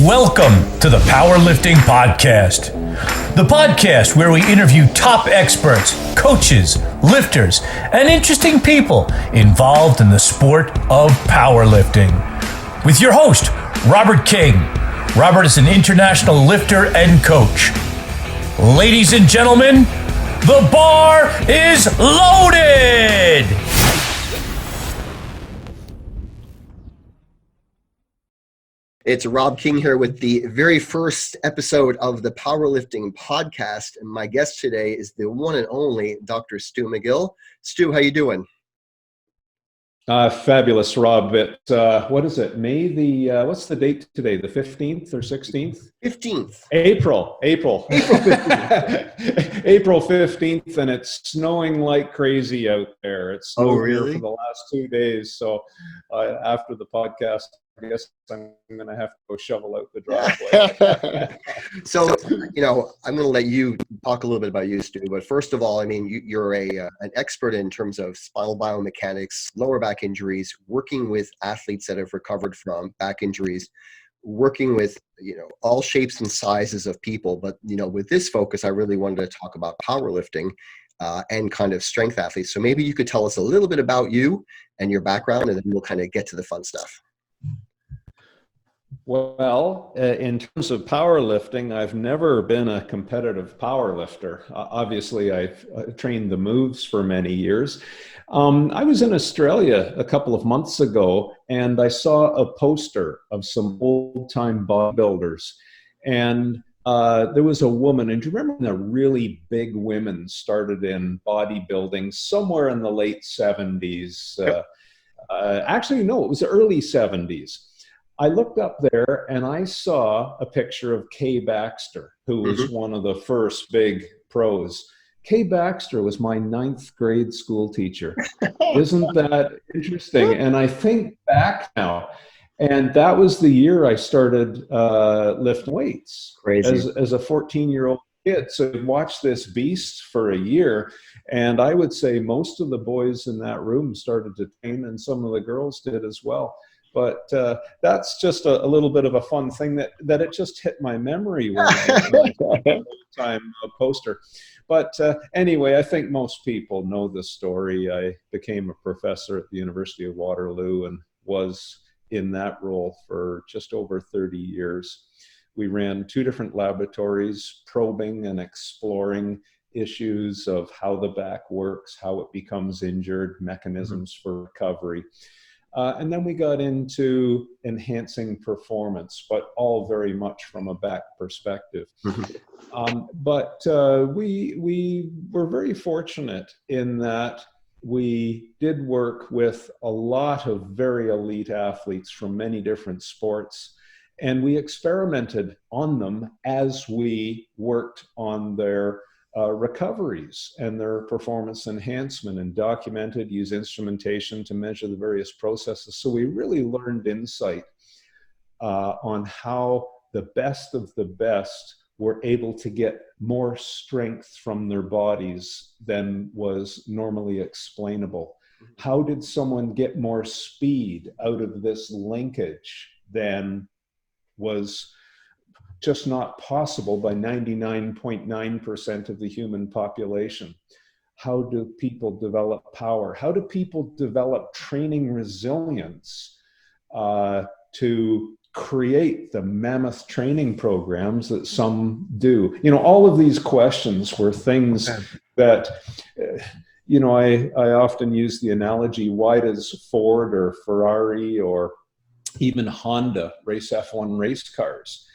Welcome to the Powerlifting Podcast. The podcast where we interview top experts, coaches, lifters, and interesting people involved in the sport of powerlifting. With your host, Robert King. Robert is an international lifter and coach. Ladies and gentlemen, the bar is loaded! It's Rob King here with the very first episode of the Powerlifting Podcast. And my guest today is the one and only Dr. Stu McGill. Stu, how you doing? Fabulous, Rob. What is it? What's the date today? The 15th or 16th? 15th. April 15th. April 15th, and it's snowing like crazy out there. It's snowed here for the last 2 days. So after the podcast, I guess I'm going to have to go shovel out the driveway. So, I'm going to let you talk a little bit about you, Stu. But first of all, I mean, you're an expert in terms of spinal biomechanics, lower back injuries, working with athletes that have recovered from back injuries, working with, all shapes and sizes of people. But, with this focus, I really wanted to talk about powerlifting and kind of strength athletes. So maybe you could tell us a little bit about you and your background, and then we'll kind of get to the fun stuff. Well, in terms of powerlifting, I've never been a competitive powerlifter. Obviously, I've trained the moves for many years. I was in Australia a couple of months ago, and I saw a poster of some old-time bodybuilders. And there was a woman, and do you remember when the really big women started in bodybuilding somewhere in the late 70s? Actually, no, it was the early 70s. I looked up there and I saw a picture of Kay Baxter, who was one of the first big pros. Kay Baxter was my 9th grade school teacher. Isn't that interesting? And I think back now, and that was the year I started lifting weights. Crazy. As a 14-year-old kid. So I watched this beast for a year, and I would say most of the boys in that room started to train, and some of the girls did as well. But that's just a little bit of a fun thing that it just hit my memory when I saw the time poster. But anyway, I think most people know the story. I became a professor at the University of Waterloo and was in that role for just over 30 years. We ran 2 different laboratories, probing and exploring issues of how the back works, how it becomes injured, mechanisms for recovery. And then we got into enhancing performance, but all very much from a back perspective. But we were very fortunate in that we did work with a lot of very elite athletes from many different sports, and we experimented on them as we worked on their recoveries and their performance enhancement, and documented, use instrumentation to measure the various processes. So we really learned insight on how the best of the best were able to get more strength from their bodies than was normally explainable. How did someone get more speed out of this linkage than was just not possible by 99.9% of the human population? How do people develop power? How do people develop training resilience to create the mammoth training programs that some do? All of these questions were things that, I often use the analogy, why does Ford or Ferrari or even Honda race F1 race cars?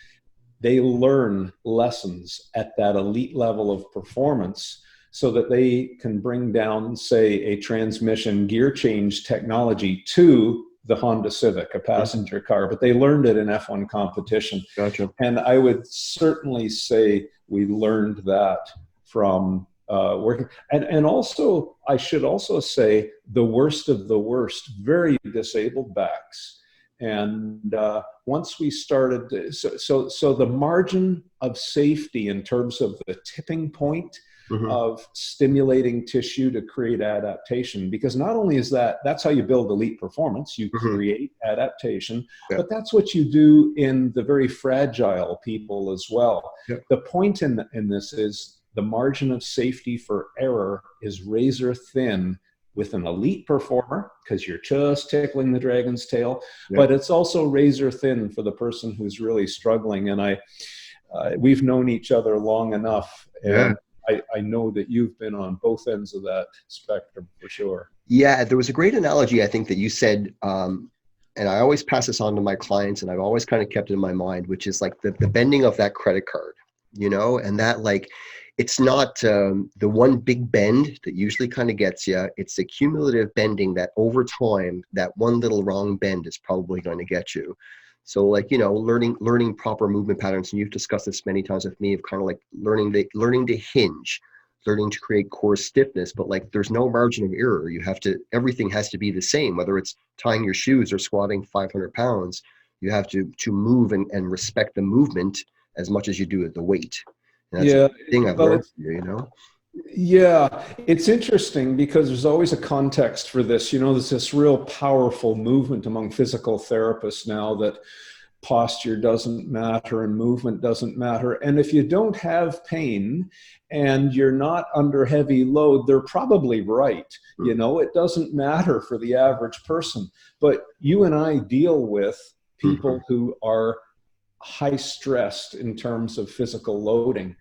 They learn lessons at that elite level of performance so that they can bring down, say, a transmission gear change technology to the Honda Civic, a passenger car, but they learned it in F1 competition. Gotcha. And I would certainly say we learned that from working. And also, I should also say, the worst of the worst, very disabled backs. And once we started, so the margin of safety in terms of the tipping point Mhm. of stimulating tissue to create adaptation. Because not only is that's how you build elite performance, you Mhm. create adaptation, Yeah. but that's what you do in the very fragile people as well. Yeah. The point in this is the margin of safety for error is razor thin with an elite performer, because you're just tickling the dragon's tail, Yeah. but it's also razor thin for the person who's really struggling. And we've known each other long enough, Yeah. and I know that you've been on both ends of that spectrum for sure. Yeah, there was a great analogy I think that you said, and I always pass this on to my clients, and I've always kind of kept it in my mind, which is like the bending of that credit card, and that like it's not the one big bend that usually kind of gets you. It's the cumulative bending that over time, that one little wrong bend is probably going to get you. So like, learning proper movement patterns, and you've discussed this many times with me, of kind of like learning to hinge, learning to create core stiffness, but like there's no margin of error. Everything has to be the same, whether it's tying your shoes or squatting 500 pounds. You have to move and respect the movement as much as you do the weight. And that's Yeah, a thing I've well, learned from you. yeah, it's interesting because there's always a context for this. There's this real powerful movement among physical therapists now that posture doesn't matter and movement doesn't matter. And if you don't have pain and you're not under heavy load, they're probably right. It doesn't matter for the average person. But you and I deal with people who are high stressed in terms of physical loading.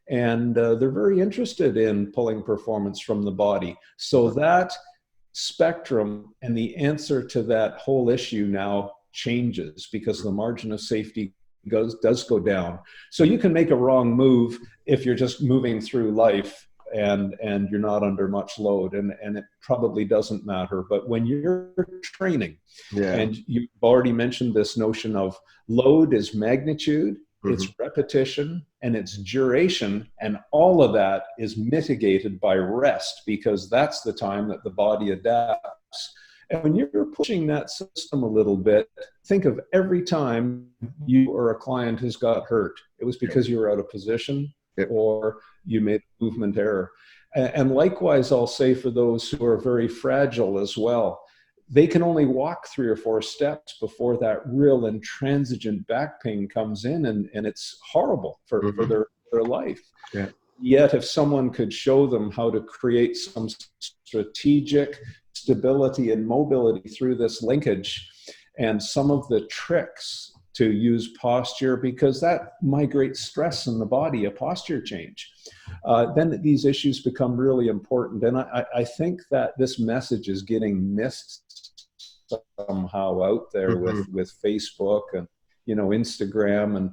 And they're very interested in pulling performance from the body. So that spectrum and the answer to that whole issue now changes because the margin of safety does go down. So you can make a wrong move if you're just moving through life and you're not under much load, and it probably doesn't matter. But when you're training, and you've already mentioned this notion of load is magnitude, it's repetition, and it's duration, and all of that is mitigated by rest, because that's the time that the body adapts. And when you're pushing that system a little bit, think of every time you or a client has got hurt. It was because you were out of position or you made a movement error. And likewise, I'll say for those who are very fragile as well, they can only walk 3 or 4 steps before that real intransigent back pain comes in, and it's horrible for their life. Yeah. Yet if someone could show them how to create some strategic stability and mobility through this linkage, and some of the tricks to use posture, because that migrates stress in the body, a posture change, then these issues become really important. And I think that this message is getting missed somehow out there with Facebook and Instagram and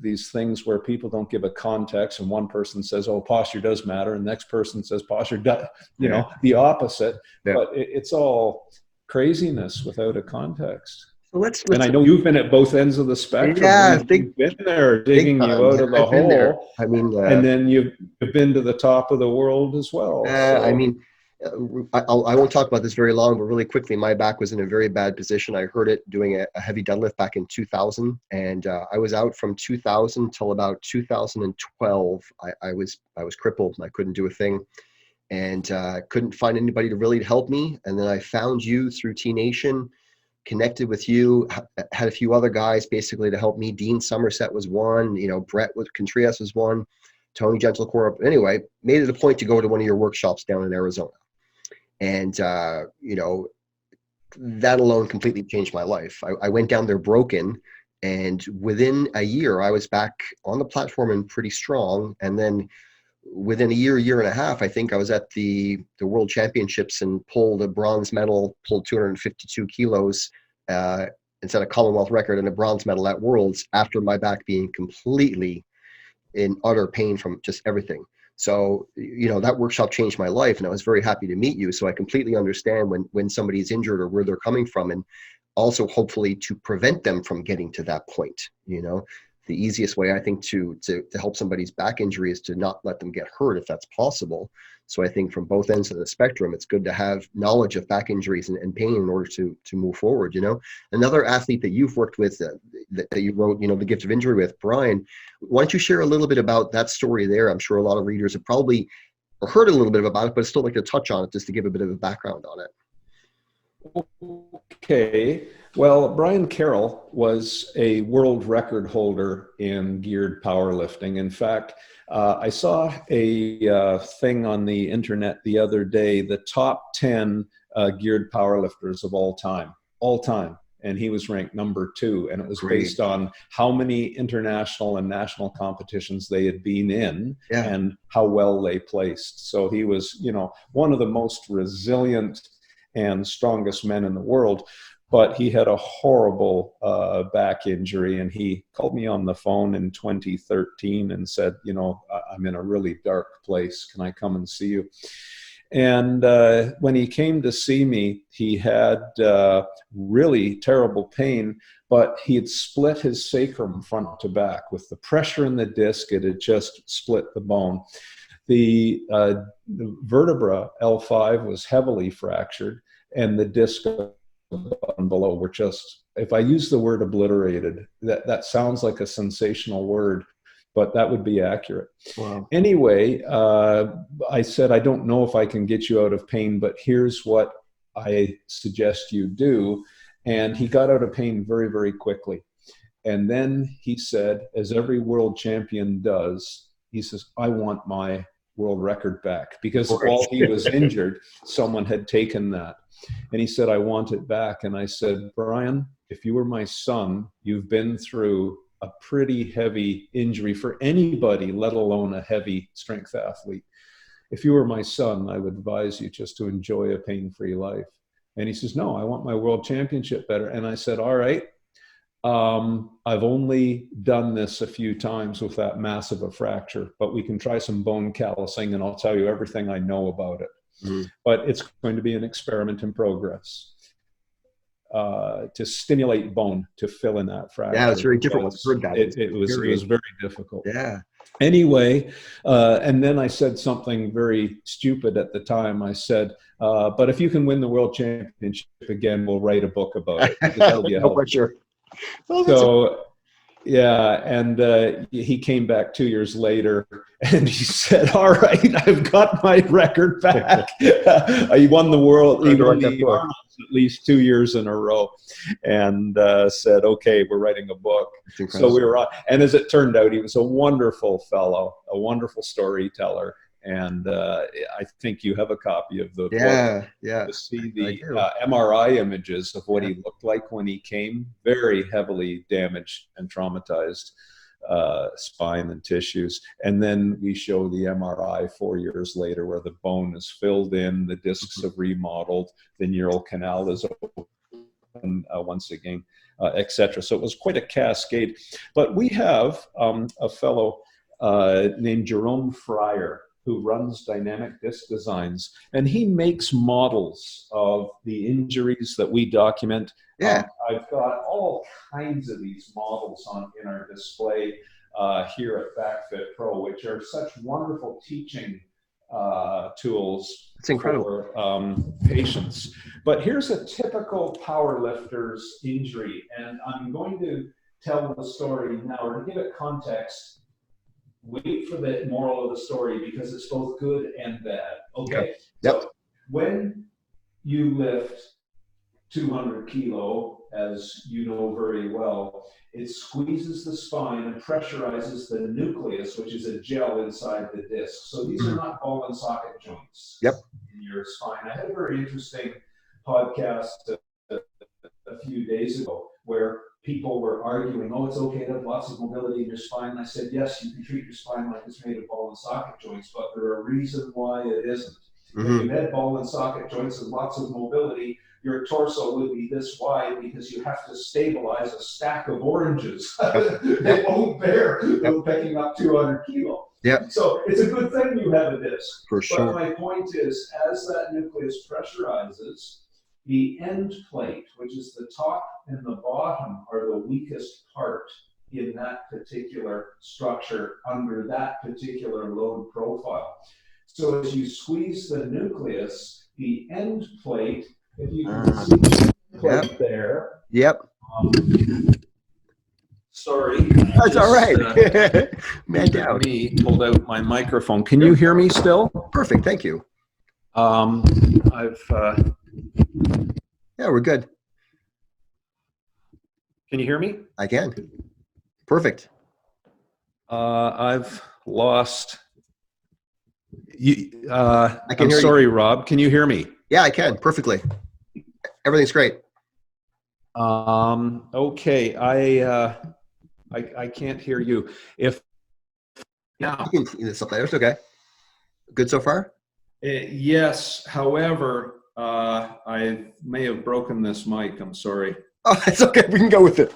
these things where people don't give a context, and one person says, oh, posture does matter, and the next person says posture does, the opposite. But it's all craziness without a context. So let's and I know you've been at both ends of the spectrum. Yeah, you've been there digging you out of the I've been there. hole. I mean, and then you've been to the top of the world as well. I mean, I won't talk about this very long, but really quickly, my back was in a very bad position. I hurt it doing a heavy deadlift back in 2000, and I was out from 2000 till about 2012. I was crippled. I couldn't do a thing, and couldn't find anybody to really help me. And then I found you through T Nation, connected with you, had a few other guys basically to help me. Dean Somerset was one, Brett Contreras was one, Tony Gentlecorp. Anyway, made it a point to go to one of your workshops down in Arizona. And, that alone completely changed my life. I went down there broken, and within a year, I was back on the platform and pretty strong. And then within a year and a half, I think I was at the World Championships and pulled a bronze medal, pulled 252 kilos, and set a Commonwealth record and a bronze medal at Worlds after my back being completely in utter pain from just everything. So, that workshop changed my life, and I was very happy to meet you. So I completely understand when somebody's injured or where they're coming from, and also hopefully to prevent them from getting to that point. The easiest way, I think, to help somebody's back injury is to not let them get hurt if that's possible. So I think from both ends of the spectrum, it's good to have knowledge of back injuries and pain in order to move forward. Another athlete that you've worked with that you wrote, The Gift of Injury with, Brian, why don't you share a little bit about that story there? I'm sure a lot of readers have probably or heard a little bit about it, but I'd still like to touch on it just to give a bit of a background on it. Okay. Well, Brian Carroll was a world record holder in geared powerlifting. In fact, I saw a thing on the internet the other day, the top 10 geared powerlifters of all time. And he was ranked number 2. And it was based on how many international and national competitions they had been in and how well they placed. So he was, one of the most resilient and strongest men in the world. But he had a horrible back injury, and he called me on the phone in 2013 and said, I'm in a really dark place. Can I come and see you? And when he came to see me, he had really terrible pain, but he had split his sacrum front to back. With the pressure in the disc, it had just split the bone. The vertebra L5 was heavily fractured, and the disc below were just, if I use the word obliterated, that sounds like a sensational word, but that would be accurate. Wow. Anyway, I said, I don't know if I can get you out of pain, but here's what I suggest you do. And he got out of pain very, very quickly. And then he said, as every world champion does, he says, I want my world record back, because while he was injured, someone had taken that. And he said, I want it back. And I said, Brian, if you were my son, you've been through a pretty heavy injury for anybody, let alone a heavy strength athlete. If you were my son, I would advise you just to enjoy a pain-free life. And he says, no, I want my world championship better. And I said, all right, I've only done this a few times with that massive a fracture, but we can try some bone callousing and I'll tell you everything I know about it. Mm-hmm. But it's going to be an experiment in progress to stimulate bone to fill in that fracture. Yeah, it's very difficult. It was very difficult. Yeah. Anyway, and then I said something very stupid at the time. I said, but if you can win the world championship again, we'll write a book about it. That'll be a help. Sure. So, yeah, and he came back 2 years later, and he said, all right, I've got my record back. He won the world, he won the Arnold's at least 2 years in a row, and said, okay, we're writing a book. So we were on, and as it turned out, he was a wonderful fellow, a wonderful storyteller. And I think you have a copy of the book. To see the MRI images of what he looked like when he came, very heavily damaged and traumatized spine and tissues. And then we show the MRI 4 years later where the bone is filled in, the discs have remodeled, the neural canal is open once again, etc. So it was quite a cascade. But we have a fellow named Jerome Fryer, who runs Dynamic Disc Designs, and he makes models of the injuries that we document. I've got all kinds of these models in our display here at BackFit Pro, which are such wonderful teaching tools for patients. But here's a typical powerlifter's injury, and I'm going to tell the story now, or to give it context. Wait for the moral of the story because it's both good and bad. Okay. So when you lift 200 kilo, as you know very well, it squeezes the spine and pressurizes the nucleus, which is a gel inside the disc. So these are not ball and socket joints in your spine. I had a very interesting podcast a few days ago where people were arguing, oh, it's okay to have lots of mobility in your spine. And I said, yes, you can treat your spine like it's made of ball and socket joints, but there are a reason why it isn't. If you had ball and socket joints and lots of mobility, your torso would be this wide because you have to stabilize a stack of oranges. They won't bear picking up 200 kilo. So it's a good thing you have a disc. For sure. But my point is, as that nucleus pressurizes, the end plate, which is the top and the bottom, are the weakest part in that particular structure under that particular load profile. So as you squeeze the nucleus, the end plate, if you can see the plate there, Sorry. That's all right. Man down. Me pulled out my microphone. Can you hear me still? Perfect. Thank you. I've. Yeah, we're good. Can you hear me? I can. Perfect. I've lost. I can I'm hear sorry, you. Rob. Can you hear me? Yeah, I can. Perfectly. Everything's great. Okay. I can't hear you. If yeah. You can see this up there. It's okay. Good so far? Yes. However, I may have broken this mic. I'm sorry. Oh, it's okay. We can go with it.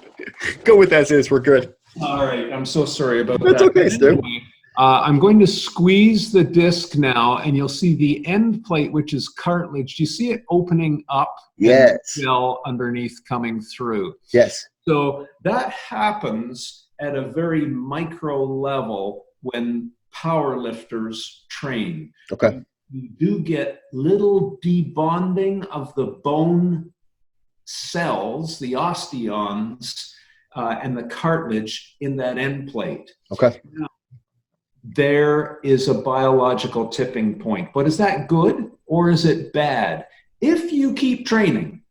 Go with as is. We're good. All right. I'm so sorry about That's that. okay, Stu. Anyway, I'm going to squeeze the disc now, and you'll see the end plate, which is cartilage. Do you see it opening up? Yes. And the gel underneath coming through. Yes. So that happens at a very micro level when power lifters train. Okay. You do get little debonding of the bone cells, the osteons, and the cartilage in that end plate. Okay. Now, there is a biological tipping point. But is that good or is it bad? If you keep training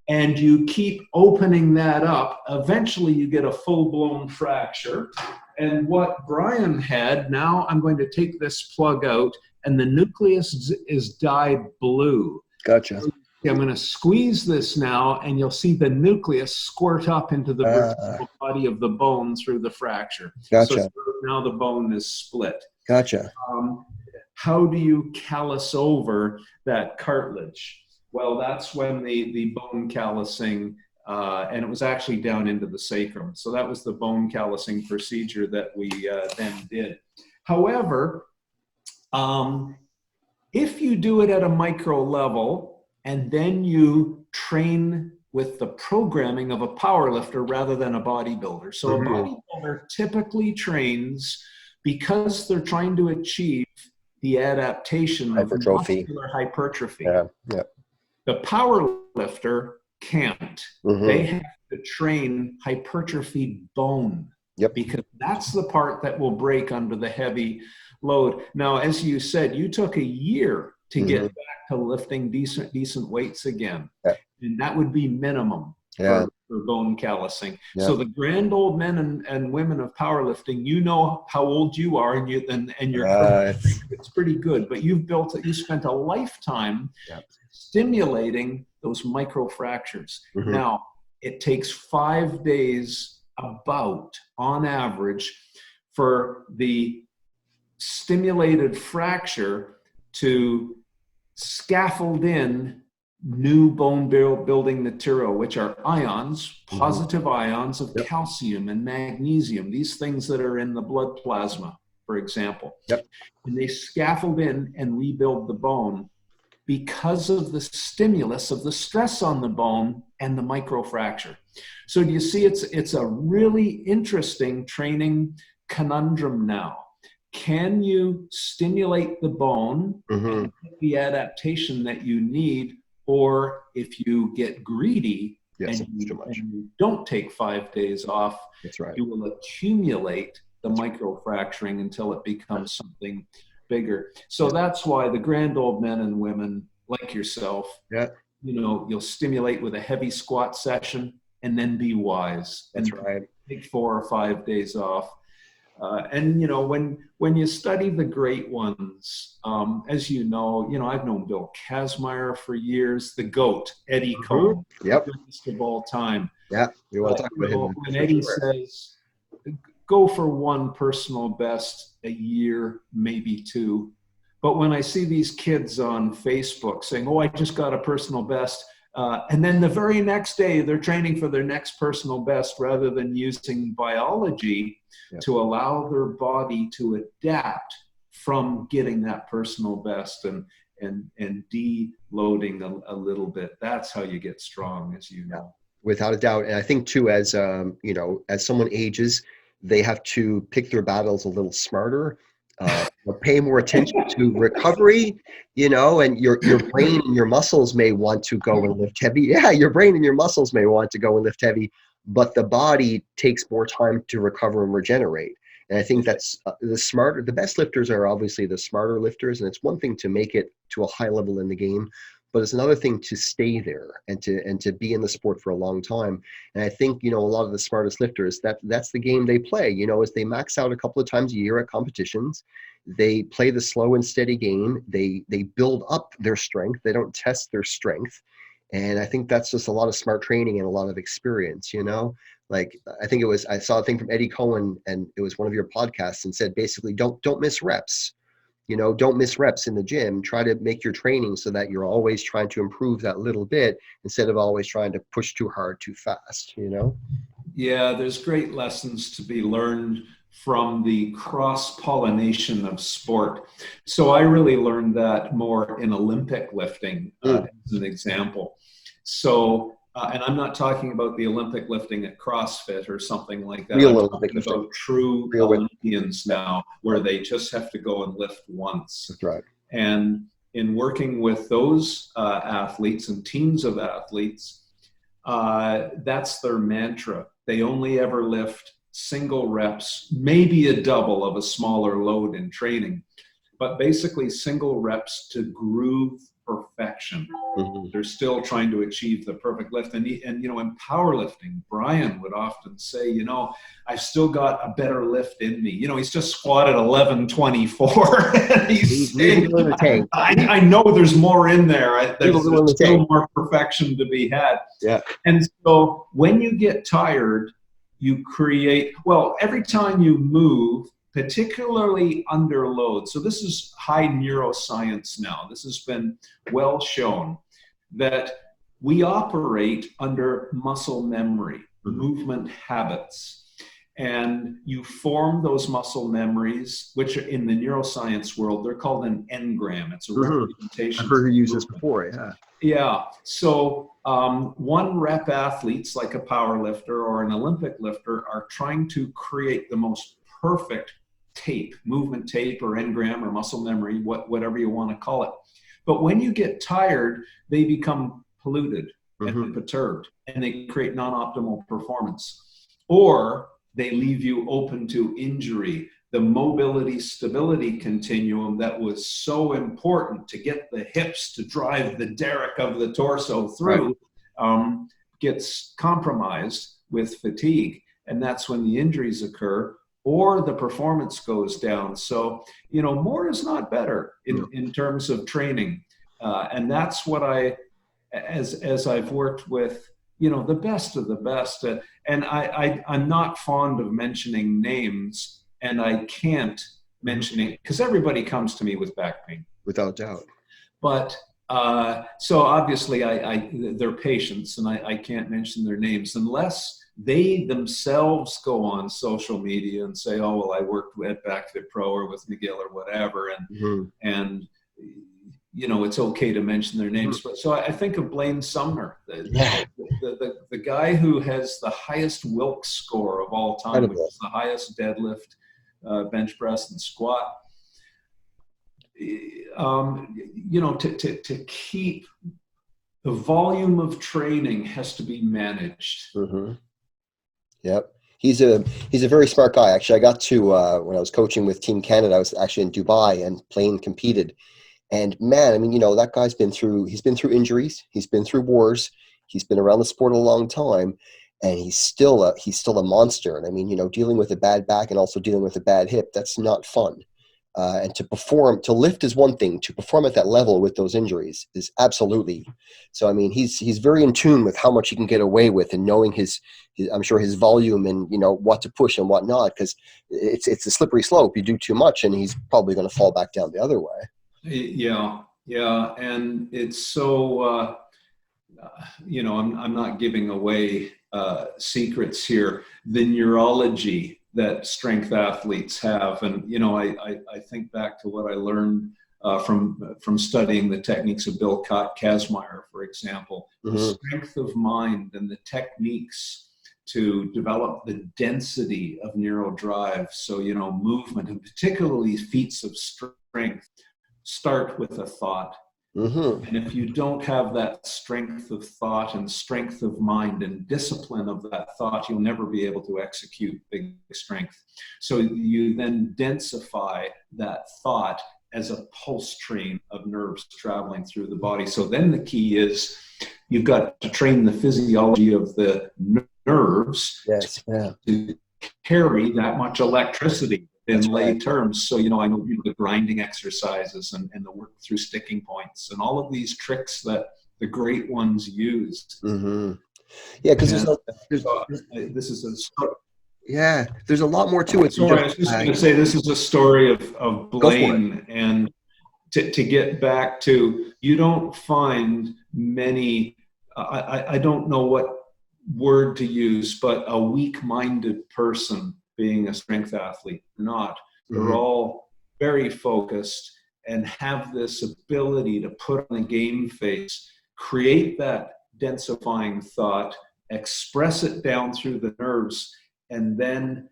and you keep opening that up, eventually you get a full-blown fracture. And what Brian had, now I'm going to take this plug out, and the nucleus is dyed blue. Gotcha. I'm going to squeeze this now, and you'll see the nucleus squirt up into the vertebral body of the bone through the fracture. Gotcha. So now the bone is split. Gotcha. How do you callus over that cartilage? Well, that's when the bone callusing, and it was actually down into the sacrum. So that was the bone callusing procedure that we then did. However, if you do it at a micro level, and then you train with the programming of a power lifter rather than a bodybuilder. So a bodybuilder typically trains because they're trying to achieve the adaptation hypertrophy. Of muscular hypertrophy. Yeah. Yeah. The power lifter can't. They have to train hypertrophy bone. Yep. Because that's the part that will break under the heavy load. Now, as you said, you took a year to get back to lifting decent weights again. Yeah. And that would be minimum for bone callusing. Yeah. So the grand old men and women of powerlifting, you know how old you are, and you're it's pretty good. But you spent a lifetime stimulating those micro fractures. Now, it takes 5 days about, on average, for the stimulated fracture to scaffold in new bone building material, which are ions, positive ions of calcium and magnesium, these things that are in the blood plasma, for example. And they scaffold in and rebuild the bone because of the stimulus of the stress on the bone and the microfracture. So do you see, it's a really interesting training conundrum now. Can you stimulate the bone and get the adaptation that you need? Or if you get greedy and you don't take 5 days off, you will accumulate the microfracturing until it becomes something bigger. So that's why the grand old men and women like yourself, you'll stimulate with a heavy squat session and then be wise. That's and take 4 or 5 days off. And when you study the great ones, as you know, I've known Bill Kazmaier for years, the GOAT, Eddie Cohen, the greatest of all time. Yeah, you want to talk about him. When Eddie says, go for one personal best a year, maybe two. But when I see these kids on Facebook saying, I just got a personal best, and then the very next day they're training for their next personal best rather than using biology to allow their body to adapt from getting that personal best and deloading a little bit. That's how you get strong, as you know. Without a doubt. And I think too, as as someone ages, they have to pick their battles a little smarter, pay more attention to recovery, and your brain and your muscles may want to go and lift heavy. Yeah, your brain and your muscles may want to go and lift heavy, but the body takes more time to recover and regenerate. And I think that's the best lifters are obviously the smarter lifters. And it's one thing to make it to a high level in the game, but it's another thing to stay there and to be in the sport for a long time. And I think, a lot of the smartest lifters, that's the game they play, is they max out a couple of times a year at competitions. They play the slow and steady game. They build up their strength. They don't test their strength. And I think that's just a lot of smart training and a lot of experience, Like I saw a thing from Eddie Cohen, and it was one of your podcasts, and said basically don't miss reps. Don't miss reps in the gym. Try to make your training so that you're always trying to improve that little bit instead of always trying to push too hard, too fast, Yeah, there's great lessons to be learned from the cross-pollination of sport. So I really learned that more in Olympic lifting, as an example. So, and I'm not talking about the Olympic lifting at CrossFit or something like that. Real I'm Olympic talking about true Olympians now, where they just have to go and lift once. That's right. And in working with those athletes and teams of athletes, that's their mantra. They only ever lift single reps, maybe a double of a smaller load in training, but basically single reps to groove perfection. They're still trying to achieve the perfect lift. And in powerlifting, Brian would often say, I've still got a better lift in me. He's just squatted 1124. And he's saying, I know there's more in there. There's still more perfection to be had. Yeah. And so when you get tired, you create, every time you move, particularly under load. So this is high neuroscience now. This has been well shown that we operate under muscle memory, movement habits. And you form those muscle memories, which are in the neuroscience world, they're called an engram. It's a representation. I've heard you use this before, yeah. Yeah. So one rep athletes like a power lifter or an Olympic lifter are trying to create the most perfect tape, movement tape or engram or muscle memory, whatever you want to call it. But when you get tired, they become polluted and perturbed, and they create non-optimal performance. Or they leave you open to injury. The mobility stability continuum that was so important to get the hips to drive the derrick of the torso through gets compromised with fatigue. And that's when the injuries occur or the performance goes down. So, more is not better in terms of training. And that's what as I've worked with, the best of the best. And I'm not fond of mentioning names, and I can't mention it because everybody comes to me with back pain. Without doubt. But so obviously they're patients, and I can't mention their names unless they themselves go on social media and say, oh, well, I worked at BackFit Pro or with McGill or whatever. And it's okay to mention their names. But so I think of Blaine Sumner, the guy who has the highest Wilks score of all time, which is the highest deadlift, bench press, and squat. To keep the volume of training has to be managed. Yep. He's a very smart guy. Actually, I got to, when I was coaching with Team Canada, I was actually in Dubai, and Blaine competed. And man, that guy's been through injuries. He's been through wars. He's been around the sport a long time, and he's still a monster. And dealing with a bad back and also dealing with a bad hip, that's not fun. And to lift is one thing. To perform at that level with those injuries is absolutely. So, he's very in tune with how much he can get away with, and knowing his I'm sure his volume and, what to push and what not, because it's a slippery slope. You do too much and he's probably going to fall back down the other way. Yeah. And it's so, I'm not giving away secrets here. The neurology that strength athletes have. And, I think back to what I learned from studying the techniques of Bill Kazmaier, for example, the strength of mind and the techniques to develop the density of neural drive. So, movement, and particularly feats of strength, start with a thought. Mm-hmm. And if you don't have that strength of thought and strength of mind and discipline of that thought, you'll never be able to execute big strength. So you then densify that thought as a pulse train of nerves traveling through the body. So then the key is you've got to train the physiology of the nerves Yes. Yeah. to carry that much electricity in lay terms. So, I know the grinding exercises and the work through sticking points and all of these tricks that the great ones use. Mm-hmm. Yeah, because there's a lot more to it. Sorry, I was just going to say this is a story of Blaine, and to get back to, you don't find many, I don't know what word to use, but a weak-minded person being a strength athlete. Not. They're all very focused and have this ability to put on a game face, create that densifying thought, express it down through the nerves, and then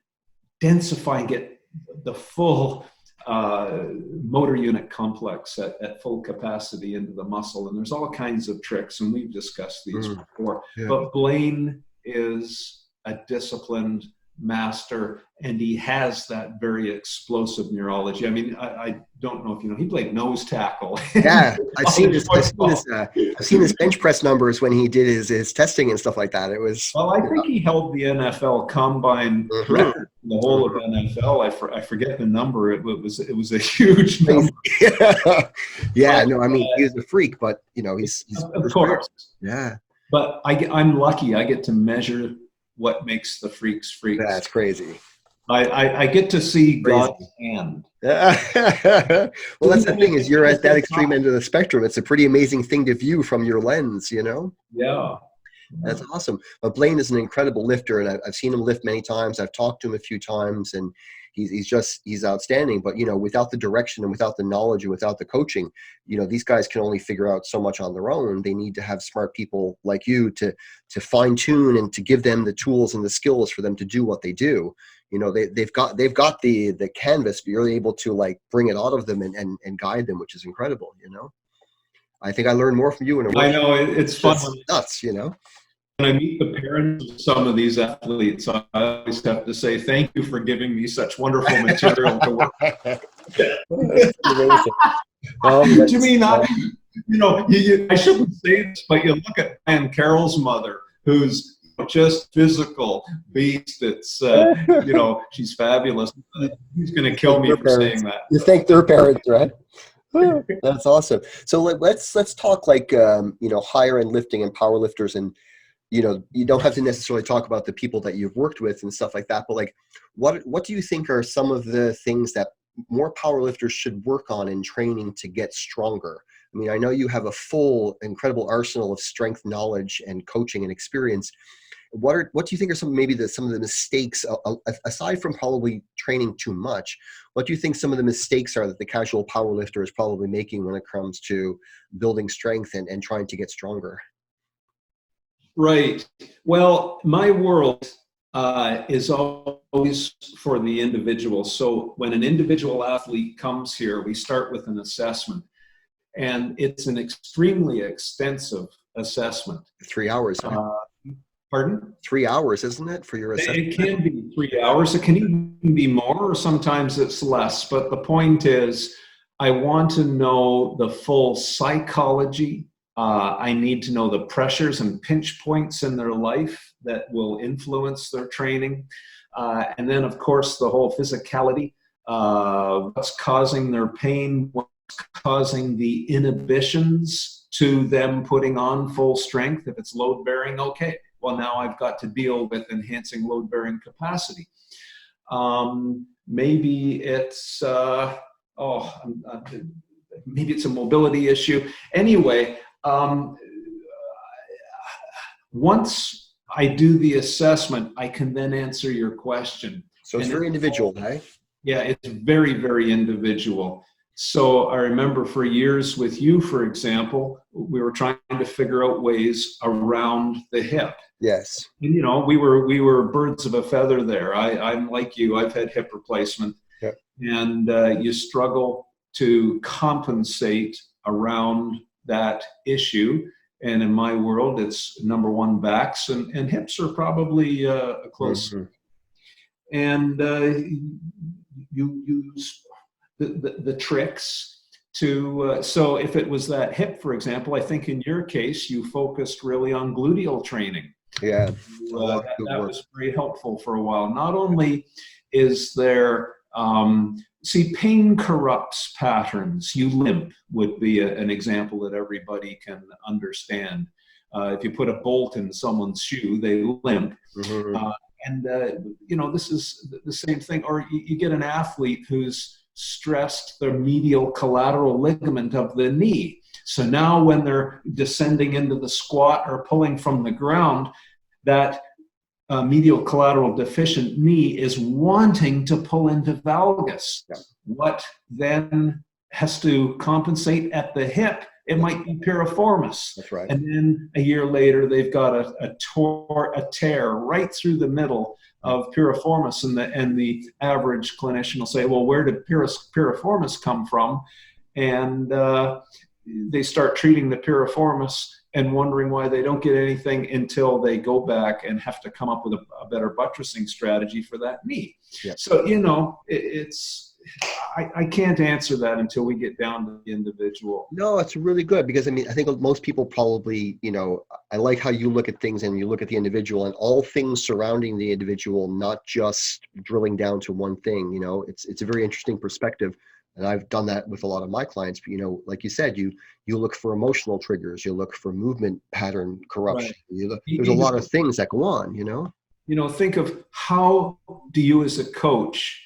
densify and get the full motor unit complex at full capacity into the muscle. And there's all kinds of tricks, and we've discussed these before. Yeah. But Blaine is a disciplined master, and he has that very explosive neurology. I mean, I don't know if you know, he played nose tackle. Yeah, I've seen his bench press numbers when he did his testing and stuff like that. It was, well, I think he held the NFL combine record in the whole of NFL. I forget the number. It was a huge number. Yeah, no, I mean, he was a freak, but he's of course. Yeah. But I'm lucky. I get to measure what makes the freaks freaks. That's crazy. I get to see God's hand. Well, that's the thing, is you're at that extreme end of the spectrum. It's a pretty amazing thing to view from your lens, Yeah. That's awesome. But Blaine is an incredible lifter, and I've seen him lift many times. I've talked to him a few times, and he's outstanding. But without the direction and without the knowledge and without the coaching, these guys can only figure out so much on their own. They need to have smart people like you to fine tune and to give them the tools and the skills for them to do what they do. They've got the canvas, but you're able to bring it out of them and guide them, which is incredible. I think I learned more from you in a way. I know, it's fun. Nuts, When I meet the parents of some of these athletes, I always have to say, thank you for giving me such wonderful material to work with. To me, I shouldn't say this, but you look at Ann Carroll's mother, who's just physical beast. It's, she's fabulous. He's going to kill me for saying that. You thank their parents, right? That's awesome. So let's talk higher end lifting and power lifters, and you don't have to necessarily talk about the people that you've worked with and stuff like that, but what do you think are some of the things that more power lifters should work on in training to get stronger? I mean, I know you have a full, incredible arsenal of strength knowledge and coaching and experience. What do you think are some of the mistakes, aside from probably training too much? What do you think some of the mistakes are that the casual power lifter is probably making when it comes to building strength and trying to get stronger? Right. Well, my world is always for the individual. So when an individual athlete comes here, we start with an assessment. And it's an extremely extensive assessment. 3 hours. Pardon? 3 hours, isn't it, for your assessment? It can be 3 hours. It can even be more, or sometimes it's less. But the point is, I want to know the full psychology. I need to know the pressures and pinch points in their life that will influence their training. And then, of course, the whole physicality, what's causing their pain, what's causing the inhibitions to them putting on full strength. If it's load bearing, okay. Well, now I've got to deal with enhancing load bearing capacity. Maybe it's, maybe it's a mobility issue. Anyway, once I do the assessment, I can then answer your question. So it's very individual, right? Yeah, it's very, very individual. So I remember for years with you, for example, we were trying to figure out ways around the hip. Yes. And, we were birds of a feather there. I'm like you, I've had hip replacement. Yep. And you struggle to compensate around that issue. And in my world, it's number one, backs, and hips are probably close. Mm-hmm. And you use the tricks to, so if it was that hip, for example, I think in your case, you focused really on gluteal training. Yeah. That was very helpful for a while. Not only is there, pain corrupts patterns. You limp would be an example that everybody can understand. If you put a bolt in someone's shoe, they limp. Mm-hmm. This is the same thing. Or you get an athlete who's stressed the medial collateral ligament of the knee. So now when they're descending into the squat or pulling from the ground, that medial collateral deficient knee is wanting to pull into valgus. Yeah. What then has to compensate at the hip? It might be piriformis. That's right. And then a year later, they've got a tear right through the middle of piriformis, and the average clinician will say, well, where did piriformis come from? And they start treating the piriformis and wondering why they don't get anything until they go back and have to come up with a better buttressing strategy for that knee. Yeah. So, I can't answer that until we get down to the individual. No, it's really good, because I think most people probably, I like how you look at things and you look at the individual and all things surrounding the individual, not just drilling down to one thing. It's a very interesting perspective. And I've done that with a lot of my clients. But, like you said, you look for emotional triggers, you look for movement pattern corruption. Right. There's a lot of things that go on, Think of, how do you as a coach,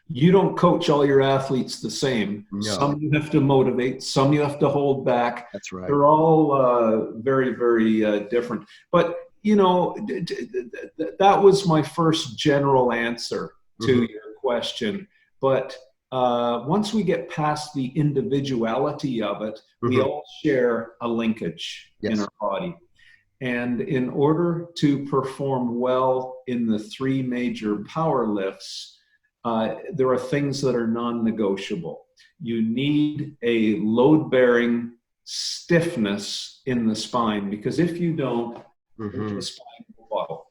you don't coach all your athletes the same. No. Some you have to motivate, some you have to hold back. That's right. They're all very, very different. But, that was my first general answer to your question. But once we get past the individuality of it, we all share a linkage in our body. And in order to perform well in the three major power lifts, there are things that are non-negotiable. You need a load-bearing stiffness in the spine, because if you don't, the spine will buckle.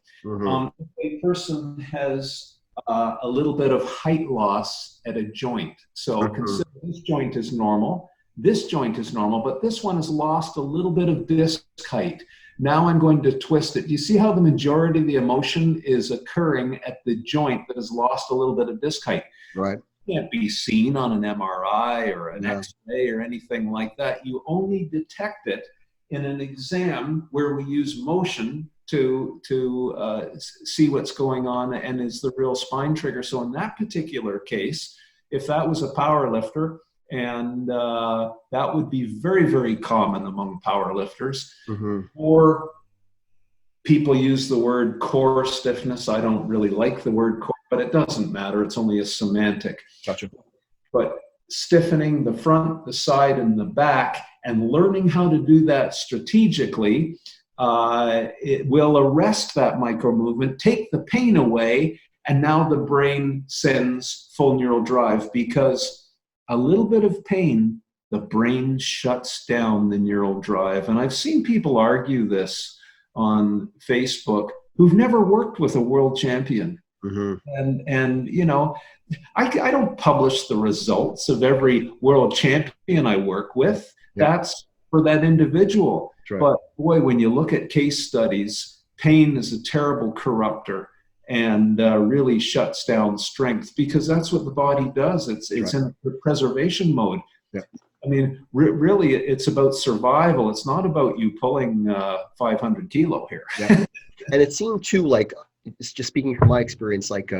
If a person has a little bit of height loss at a joint, so consider this joint is normal, this joint is normal, but this one has lost a little bit of disc height. Now I'm going to twist it. Do you see how the majority of the emotion is occurring at the joint that has lost a little bit of disc height? Right. It can't be seen on an MRI or an X-ray or anything like that. You only detect it in an exam where we use motion to see what's going on and is the real spine trigger. So in that particular case, if that was a power lifter, and that would be very, very common among power lifters. Or people use the word core stiffness. I don't really like the word core, but it doesn't matter. It's only a semantic. Gotcha. But stiffening the front, the side, and the back, and learning how to do that strategically, it will arrest that micro movement, take the pain away, and now the brain sends full neural drive, because a little bit of pain, the brain shuts down the neural drive. And I've seen people argue this on Facebook who've never worked with a world champion. And I don't publish the results of every world champion I work with. That's for that individual. Right. But boy, when you look at case studies, pain is a terrible corrupter and really shuts down strength, because that's what the body does. It's in preservation mode. Yeah. I mean, really, it's about survival. It's not about you pulling 500 kilo here. Yeah. And it seemed too, like, just speaking from my experience, like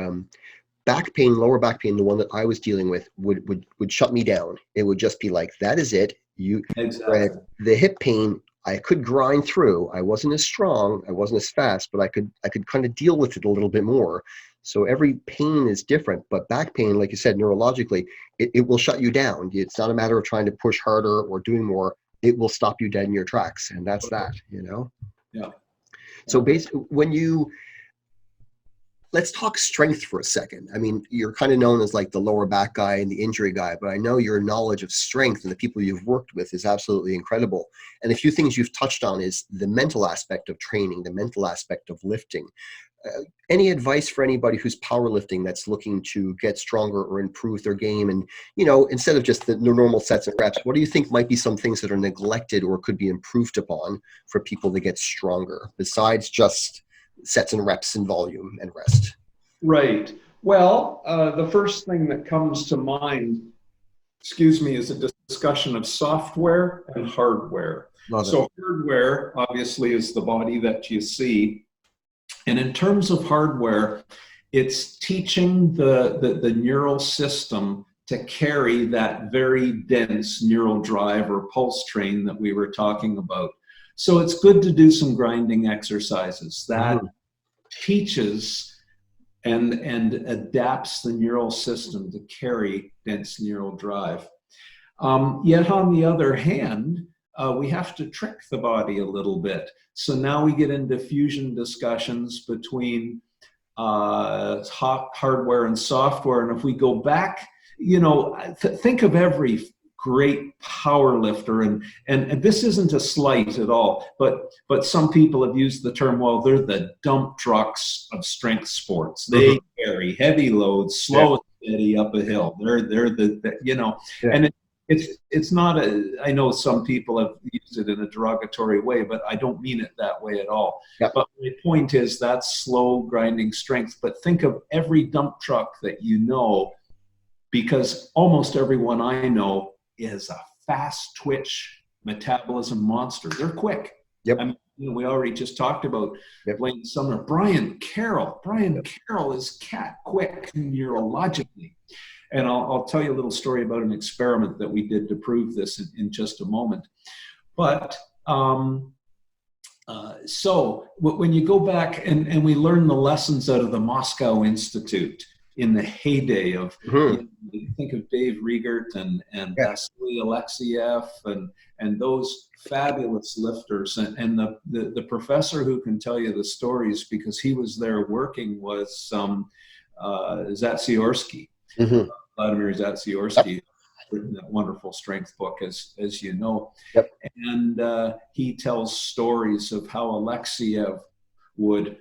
back pain, lower back pain, the one that I was dealing with would shut me down. It would just be like, that is it. Exactly. The hip pain, I could grind through. I wasn't as strong, I wasn't as fast, but I could kind of deal with it a little bit more. So every pain is different, but back pain, like you said, neurologically, it will shut you down. It's not a matter of trying to push harder or doing more. It will stop you dead in your tracks, and that's that, Yeah. So basically, when you, let's talk strength for a second. I mean, you're kind of known as like the lower back guy and the injury guy, but I know your knowledge of strength and the people you've worked with is absolutely incredible. And a few things you've touched on is the mental aspect of training, the mental aspect of lifting. Any advice for anybody who's powerlifting that's looking to get stronger or improve their game? And, instead of just the normal sets and reps, what do you think might be some things that are neglected or could be improved upon for people to get stronger besides just sets and reps and volume and rest? Right. Well, the first thing that comes to mind, is a discussion of software and hardware. So hardware obviously is the body that you see. And in terms of hardware, it's teaching the neural system to carry that very dense neural drive or pulse train that we were talking about. So it's good to do some grinding exercises that teaches and adapts the neural system to carry dense neural drive. Yet on the other hand, we have to trick the body a little bit. So now we get into fusion discussions between hardware and software. And if we go back, think of every great power lifter, and this isn't a slight at all, but some people have used the term, well, they're the dump trucks of strength sports. They carry heavy loads, slow and steady up a hill. They're and it's not I know some people have used it in a derogatory way, but I don't mean it that way at all. Yep. But my point is that's slow grinding strength. But think of every dump truck that because almost everyone I know is a fast twitch metabolism monster. They're quick. Yep. I mean, we already just talked about Blaine Sumner. Brian Carroll is cat quick neurologically. And I'll tell you a little story about an experiment that we did to prove this in just a moment. But so when you go back and we learn the lessons out of the Moscow Institute in the heyday of, you think of Dave Riegert and Vasily Alexiev and those fabulous lifters. And the professor who can tell you the stories because he was there working was Zatsiorsky. Vladimir Zatsiorsky, written that wonderful strength book, as you know. Yep. And he tells stories of how Alexiev would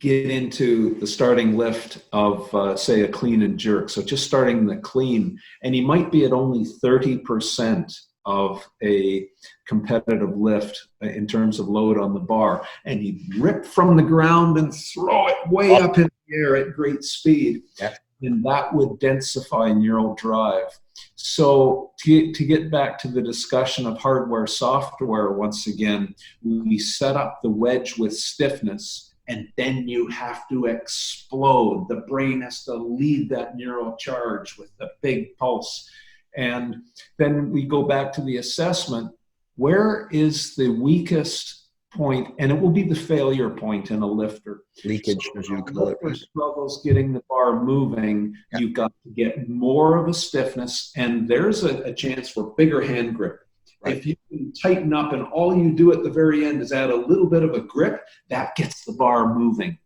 get into the starting lift of, say, a clean and jerk. So just starting the clean, and he might be at only 30% of a competitive lift in terms of load on the bar, and he'd rip from the ground and throw it way up in the air at great speed. Yeah. And that would densify neural drive. So to get back to the discussion of hardware, software, once again, we set up the wedge with stiffness, and then you have to explode. The brain has to lead that neural charge with the big pulse. And then we go back to the assessment. Where is the weakest point? And it will be the failure point in a lifter. Leakage, so as you call it. Struggles getting the bar moving. Yeah. You've got to get more of a stiffness, and there's a chance for bigger hand grip. Right. If you can tighten up and all you do at the very end is add a little bit of a grip, that gets the bar moving.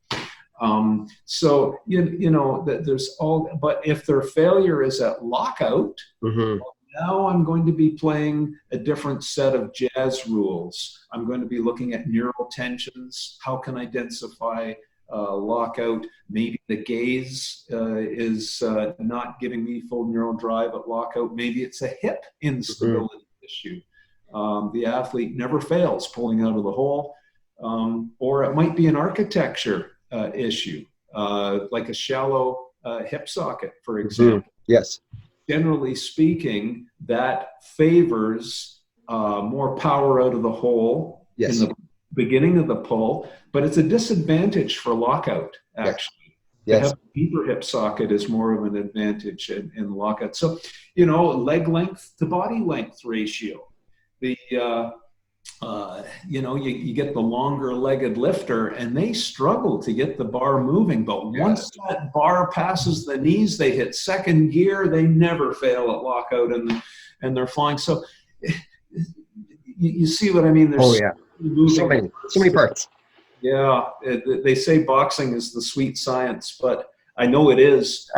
So, that there's but if their failure is at lockout, now I'm going to be playing a different set of jazz rules. I'm going to be looking at neural tensions. How can I densify lockout? Maybe the gaze is not giving me full neural drive at lockout. Maybe it's a hip instability issue. The athlete never fails pulling out of the hole. Or it might be an architecture issue, like a shallow hip socket, for example. Yes. Generally speaking, that favors more power out of the hole in the beginning of the pull, but it's a disadvantage for lockout, actually. Yes. To have a deeper hip socket is more of an advantage in lockout. So, leg length to body length ratio. You get the longer legged lifter and they struggle to get the bar moving. But once that bar passes the knees, they hit second gear, they never fail at lockout and they're flying. So you see what I mean? There's so many parts. Yeah, they say boxing is the sweet science, but I know it is.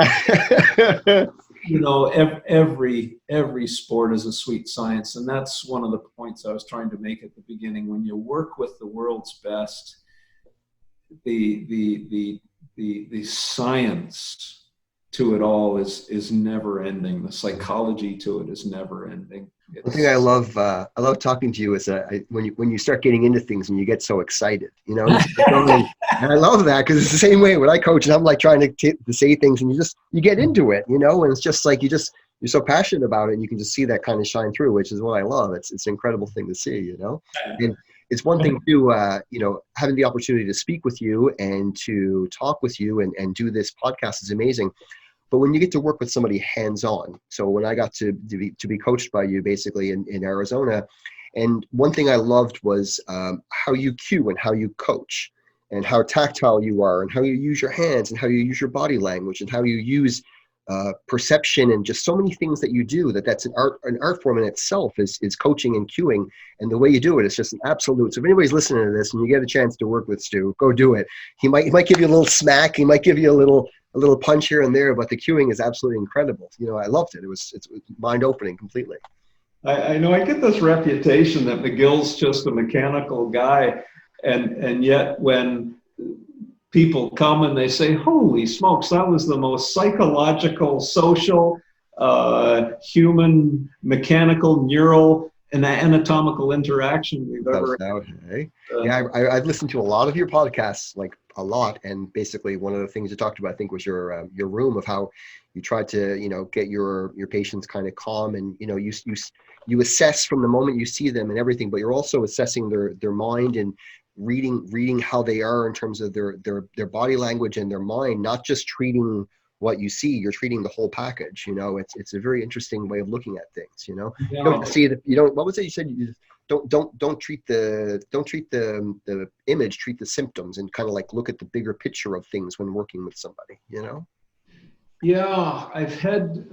You know, every sport is a sweet science, and that's one of the points I was trying to make at the beginning. When you work with the world's best, the science to it all is never ending. The psychology to it is never ending. One thing I love talking to you is when you start getting into things and you get so excited, you know. And I love that, because it's the same way when I coach and I'm like trying to say things, and you get into it, you know, and it's just like you're so passionate about it, and you can just see that kind of shine through, which is what I love. It's an incredible thing to see, you know. And it's one thing to you know, having the opportunity to speak with you and to talk with you and do this podcast is amazing. But when you get to work with somebody hands-on, so when I got to be coached by you basically in Arizona, and one thing I loved was how you cue and how you coach, and how tactile you are, and how you use your hands, and how you use your body language, and how you use perception, and just so many things that you do. That's an art form in itself is coaching and cueing, and the way you do it is just an absolute. So if anybody's listening to this and you get a chance to work with Stu, go do it. He might give you a little smack, he might give you a little punch here and there, but the cueing is absolutely incredible. You know, I loved it. It's mind opening completely. I know I get this reputation that McGill's just a mechanical guy, and yet when people come and they say, holy smokes, that was the most psychological, social, human, mechanical, neural, and anatomical interaction we've ever had. Yeah, I've listened to a lot of your podcasts, like a lot, and basically one of the things you talked about, I think, was your room, of how you tried to, you know, get your patients kind of calm, and you know, you assess from the moment you see them and everything, but you're also assessing their mind and reading how they are in terms of their body language and their mind, not just treating what you see, you're treating the whole package. You know, it's a very interesting way of looking at things, you know. Yeah. You don't see what was it you said? You don't treat the image, treat the symptoms, and kind of like look at the bigger picture of things when working with somebody, you know. Yeah, I've had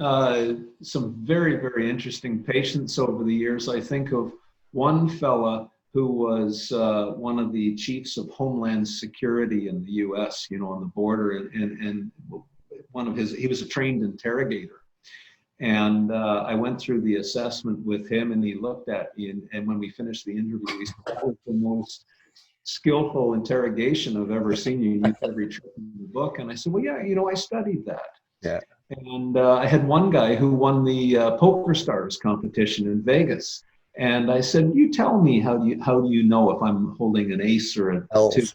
some very, very interesting patients over the years. I think of one fella who was one of the chiefs of Homeland Security in the U.S., you know, on the border, and he was a trained interrogator. And I went through the assessment with him, and he looked at me, and when we finished the interview, he said, that was the most skillful interrogation I've ever seen. You use every trick in the book. And I said, well, yeah, you know, I studied that. Yeah. And I had one guy who won the Poker Stars competition in Vegas. And I said, you tell me, how do you know if I'm holding an ace or a two?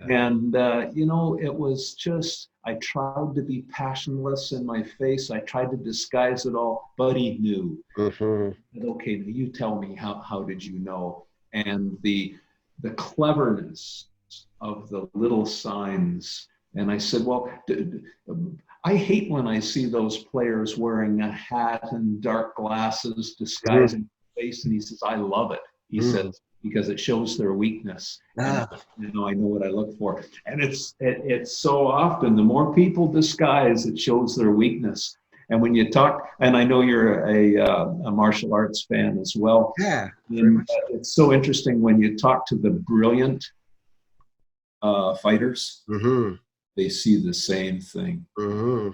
And, you know, it was just, I tried to be passionless in my face. I tried to disguise it all, but he knew. Mm-hmm. Said, okay, now you tell me, how did you know? And the cleverness of the little signs. And I said, well, I hate when I see those players wearing a hat and dark glasses disguising their face. And he says, I love it. He says, because it shows their weakness. And, you know, I know what I look for. And it's so often, the more people disguise, it shows their weakness. And when you talk, and I know you're a martial arts fan as well. Yeah. And it's so interesting when you talk to the brilliant fighters. Mm-hmm. They see the same thing. Mm-hmm.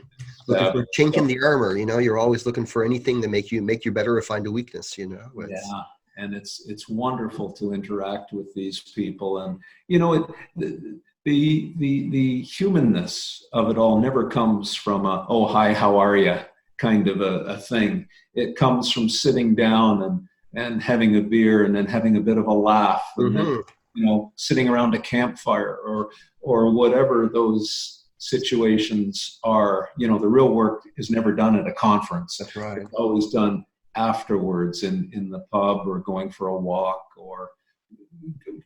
Looking for a chink in the armor, you know. You're always looking for anything to make you better or find a weakness, you know. Yeah, and it's wonderful to interact with these people, and you know, the humanness of it all never comes from a "oh hi, how are you" kind of a thing. It comes from sitting down and having a beer, and then having a bit of a laugh, and then, you know, sitting around a campfire or whatever those situations are. You know, the real work is never done at a conference. That's right. It's always done afterwards in the pub, or going for a walk, or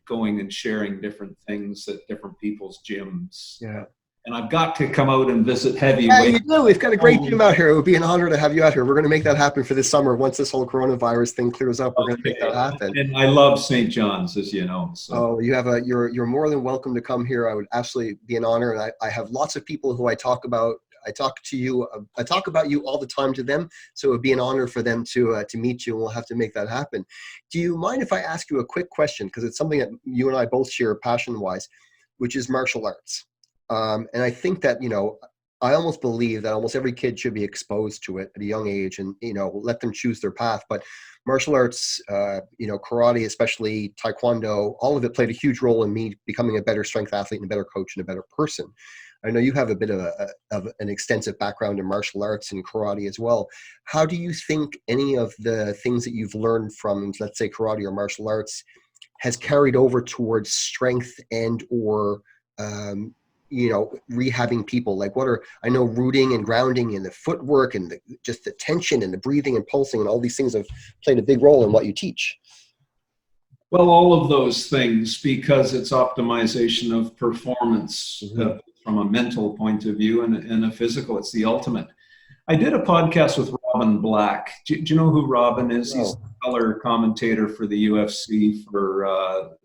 going and sharing different things at different people's gyms. Yeah. And I've got to come out and visit heavyweight. Yeah, you do. We've got a great gym out here. It would be an honor to have you out here. We're going to make that happen for this summer. Once this whole coronavirus thing clears up, we're going to make that happen. And I love St. John's, as you know. So. Oh, you're more than welcome to come here. I would absolutely be an honor. And I have lots of people who I talk about I talk to you. I talk about you all the time to them. So it would be an honor for them to meet you, and we'll have to make that happen. Do you mind if I ask you a quick question? Because it's something that you and I both share passion-wise, which is martial arts. And I think that, I almost believe that almost every kid should be exposed to it at a young age, and, let them choose their path. But martial arts, karate, especially taekwondo, all of it played a huge role in me becoming a better strength athlete and a better coach and a better person. I know you have a bit of an extensive background in martial arts and karate as well. How do you think any of the things that you've learned from, let's say, karate or martial arts has carried over towards strength and or rehabbing people? Like, I know rooting and grounding and the footwork and just the tension and the breathing and pulsing and all these things have played a big role in what you teach. Well, all of those things, because it's optimization of performance from a mental point of view and a physical. It's the ultimate. I did a podcast with Robin Black. Do you know who Robin is? He's the color commentator for the UFC, for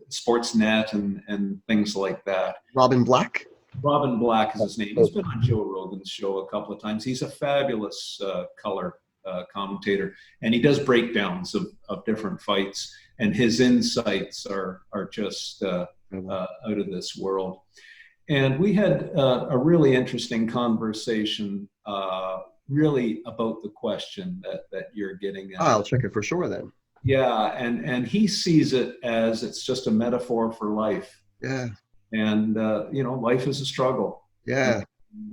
Sportsnet and things like that. Robin Black? Robin Black is his name. He's been on Joe Rogan's show a couple of times. He's a fabulous color commentator, and he does breakdowns of different fights, and his insights are just out of this world. And we had a really interesting conversation really about the question that you're getting at. I'll check it for sure then. Yeah, and he sees it as it's just a metaphor for life. Yeah. And life is a struggle. Yeah.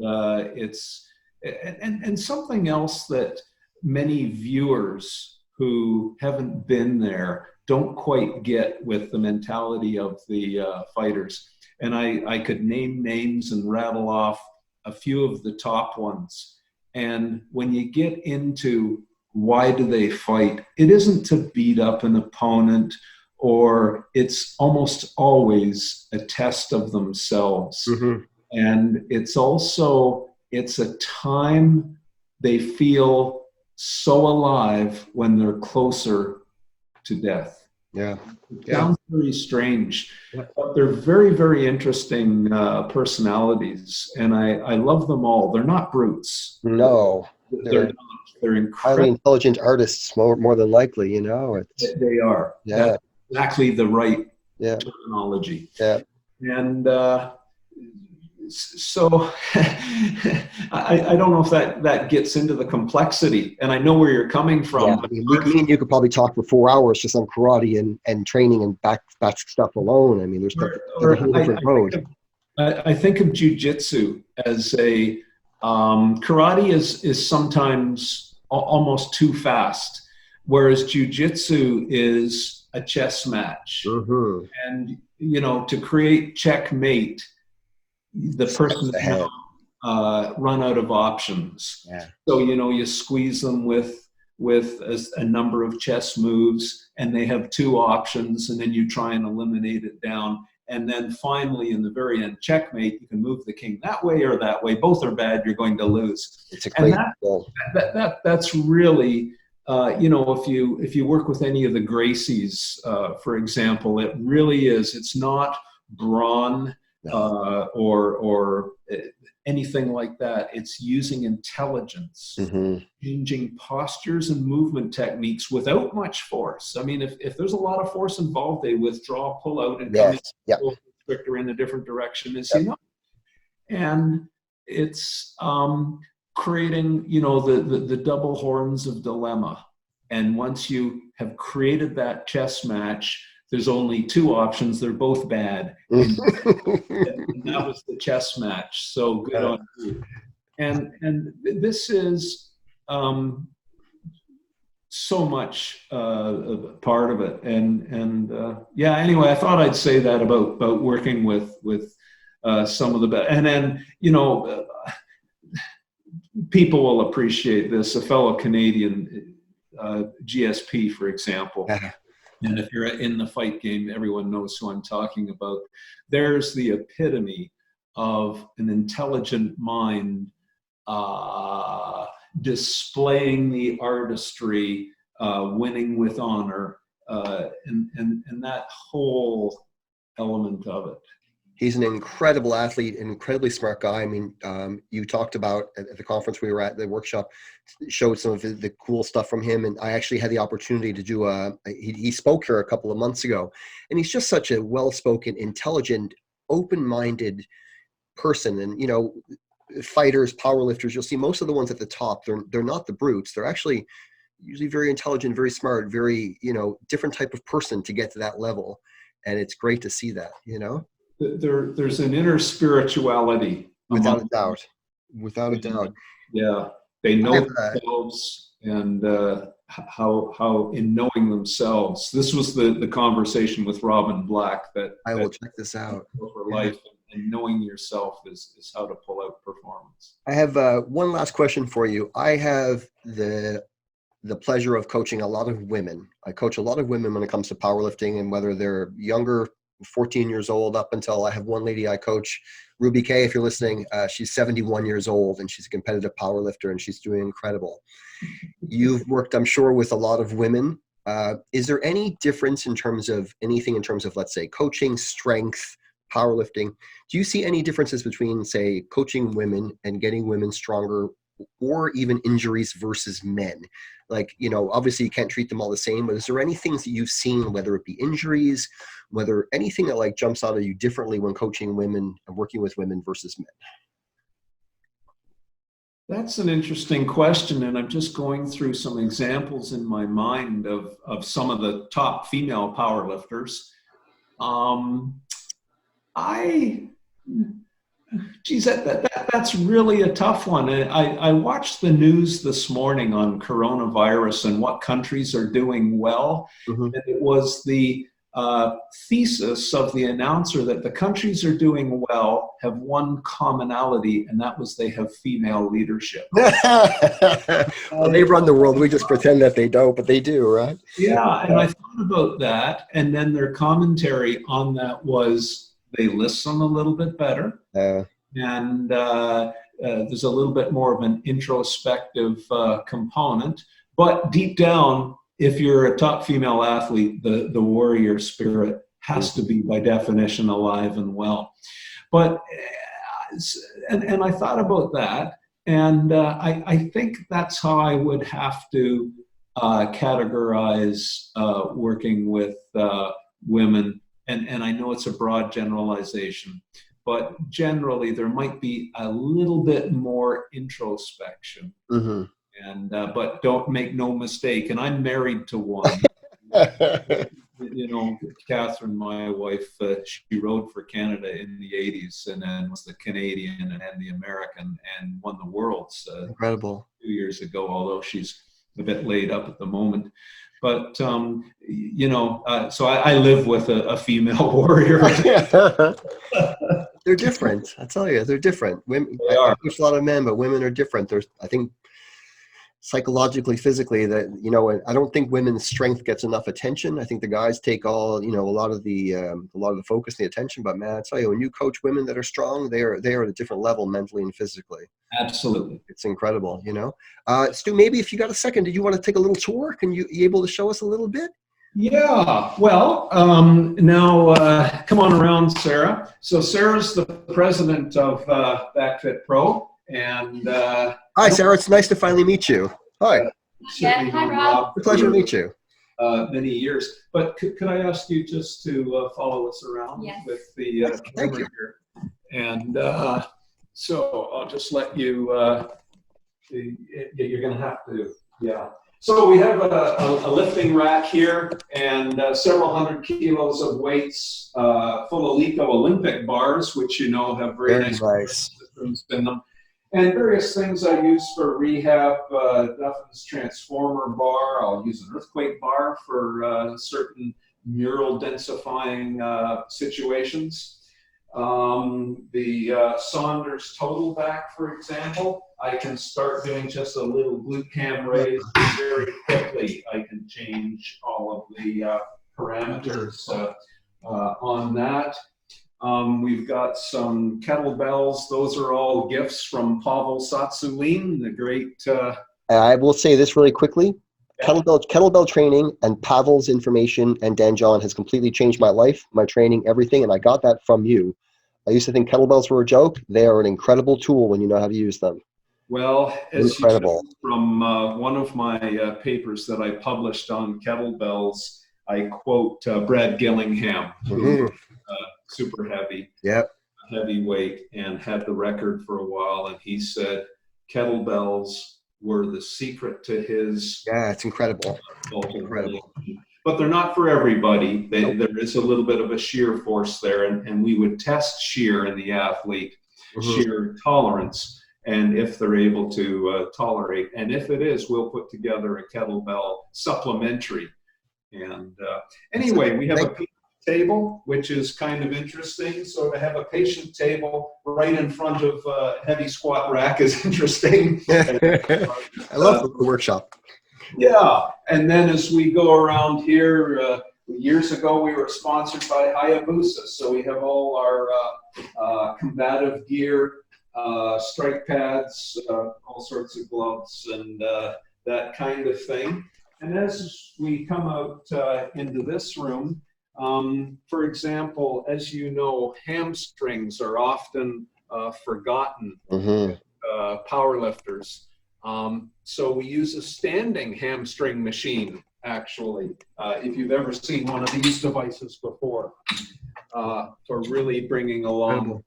And, and something else that many viewers who haven't been there don't quite get with the mentality of the fighters. And I could name names and rattle off a few of the top ones. And when you get into why do they fight, it isn't to beat up an opponent, or it's almost always a test of themselves. Mm-hmm. And it's a time they feel so alive when they're closer to death. Yeah. It sounds very strange, but they're very, very interesting personalities, and I love them all. They're not brutes. No. They're not. They're incredible. Highly intelligent artists, more than likely, They are. Yeah. That's exactly the right terminology. Yeah. And so I don't know if that gets into the complexity, and I know where you're coming from. Yeah, me and you could probably talk for 4 hours just on karate and training and back stuff alone. I mean, there's a whole different road. I think of jiu-jitsu as a karate is sometimes almost too fast, whereas jiu-jitsu is a chess match. Mm-hmm. And to create checkmate, the person run out of options. Yeah. So you squeeze them with a number of chess moves, and they have two options, and then you try and eliminate it down. And then finally, in the very end, checkmate. You can move the king that way or that way. Both are bad. You're going to lose. It's a great goal. That's really, if you work with any of the Gracies, for example, it really is. It's not brawn or anything like that. It's using intelligence, changing postures and movement techniques without much force. I mean, if there's a lot of force involved, they withdraw, pull out, and come stricter in a different direction, and it's creating, the double horns of dilemma. And once you have created that chess match, there's only two options. They're both bad. And that was the chess match. So good on you. And this is so much part of it. And anyway, I thought I'd say that about working with some of the best. And then, people will appreciate this. A fellow Canadian, GSP, for example. And if you're in the fight game, everyone knows who I'm talking about. There's the epitome of an intelligent mind displaying the artistry, winning with honor, and that whole element of it. He's an incredible athlete, an incredibly smart guy. I mean, you talked about at the conference we were at, the workshop, showed some of the cool stuff from him. And I actually had the opportunity to do he spoke here a couple of months ago, and he's just such a well-spoken, intelligent, open-minded person. And, you know, fighters, powerlifters, you'll see most of the ones at the top, they're not the brutes. They're actually usually very intelligent, very smart, very, you know, different type of person to get to that level. And it's great to see that, you know. There's an inner spirituality. Without a doubt. Without a doubt. Yeah. They know themselves and how in knowing themselves. This was the conversation with Robin Black that I will check this out. For life and knowing yourself is how to pull out performance. I have one last question for you. I have the pleasure of coaching a lot of women. I coach a lot of women when it comes to powerlifting, and whether they're younger, 14 years old, up until I have one lady I coach, Ruby K, if you're listening, she's 71 years old and she's a competitive powerlifter and she's doing incredible. You've worked, I'm sure, with a lot of women. Is there any difference in terms of anything in terms of, let's say, coaching, strength, powerlifting? Do you see any differences between, say, coaching women and getting women stronger, or even injuries versus men? Like, you know, obviously you can't treat them all the same, but is there any things that you've seen, whether it be injuries, whether anything that like jumps out at you differently when coaching women and working with women versus men? That's an interesting question, and I'm just going through some examples in my mind of some of the top female powerlifters. Geez, that's really a tough one. I watched the news this morning on coronavirus and what countries are doing well. Mm-hmm. And it was the thesis of the announcer that the countries are doing well have one commonality, and that was they have female leadership. Well, they run the world. We just pretend that they don't, but they do, right? Yeah, and I thought about that, and then their commentary on that was, they listen a little bit better, and there's a little bit more of an introspective component. But deep down, if you're a top female athlete, the warrior spirit has to be, by definition, alive and well. But and I thought about that, and I think that's how I would have to categorize working with women. And I know it's a broad generalization, but generally there might be a little bit more introspection. Mm-hmm. And but don't make no mistake, and I'm married to one. You know, Catherine, my wife, she rode for Canada in the 80s, and then was the Canadian and the American, and won the Worlds. Incredible. 2 years ago, although she's a bit laid up at the moment. But, you know, so I live with a female warrior. They're different. I tell you, they're different. Women, they are. I coach a lot of men, but women are different. There's, I think, psychologically, physically, that, you know, I don't think women's strength gets enough attention. I think the guys take all, you know, a lot of the focus and the attention. But man, I tell you, when you coach women that are strong, they are at a different level mentally and physically. Absolutely. It's incredible, you know. Stu, maybe if you got a second, did you want to take a little tour? Can you able to show us a little bit? Yeah, well, now come on around, Sarah. So Sarah's the president of BackFit Pro, and hi, Sarah. It's nice to finally meet you. Hi. Yeah, hi, Rob. It's a pleasure to meet you. Many years, but could I ask you just to follow us around with the Thank you. here, and so I'll just let you. You're going to have to, yeah. So we have a lifting rack here, and several hundred kilos of weights, full of Lico Olympic bars, which you know have very nice systems in them, and various things I use for rehab. Duffin's transformer bar. I'll use an earthquake bar for certain mural densifying situations. The Saunders total back, for example, I can start doing just a little glute cam raise very quickly. I can change all of the parameters on that. We've got some kettlebells. Those are all gifts from Pavel Satsulin, the great... I will say this really quickly. Kettlebell training and Pavel's information and Dan John has completely changed my life, my training, everything, and I got that from you. I used to think kettlebells were a joke. They are an incredible tool when you know how to use them. Well, as Incredible. you know, from one of my papers that I published on kettlebells, I quote Brad Gillingham, who is super heavy, heavyweight, and had the record for a while. And he said kettlebells were the secret to his. Yeah, it's incredible. Incredible. But they're not for everybody. There is a little bit of a shear force there, and we would test shear in the athlete, shear tolerance, and if they're able to tolerate. And if it is, we'll put together a kettlebell supplementary. And anyway, we have a patient table, which is kind of interesting. So to have a patient table right in front of a heavy squat rack is interesting. I love the workshop. Yeah, and then as we go around here, years ago we were sponsored by Hayabusa, so we have all our combative gear, strike pads, all sorts of gloves, and that kind of thing. And as we come out into this room, for example, as you know, hamstrings are often forgotten, powerlifters. So we use a standing hamstring machine, actually, if you've ever seen one of these devices before, for really bringing along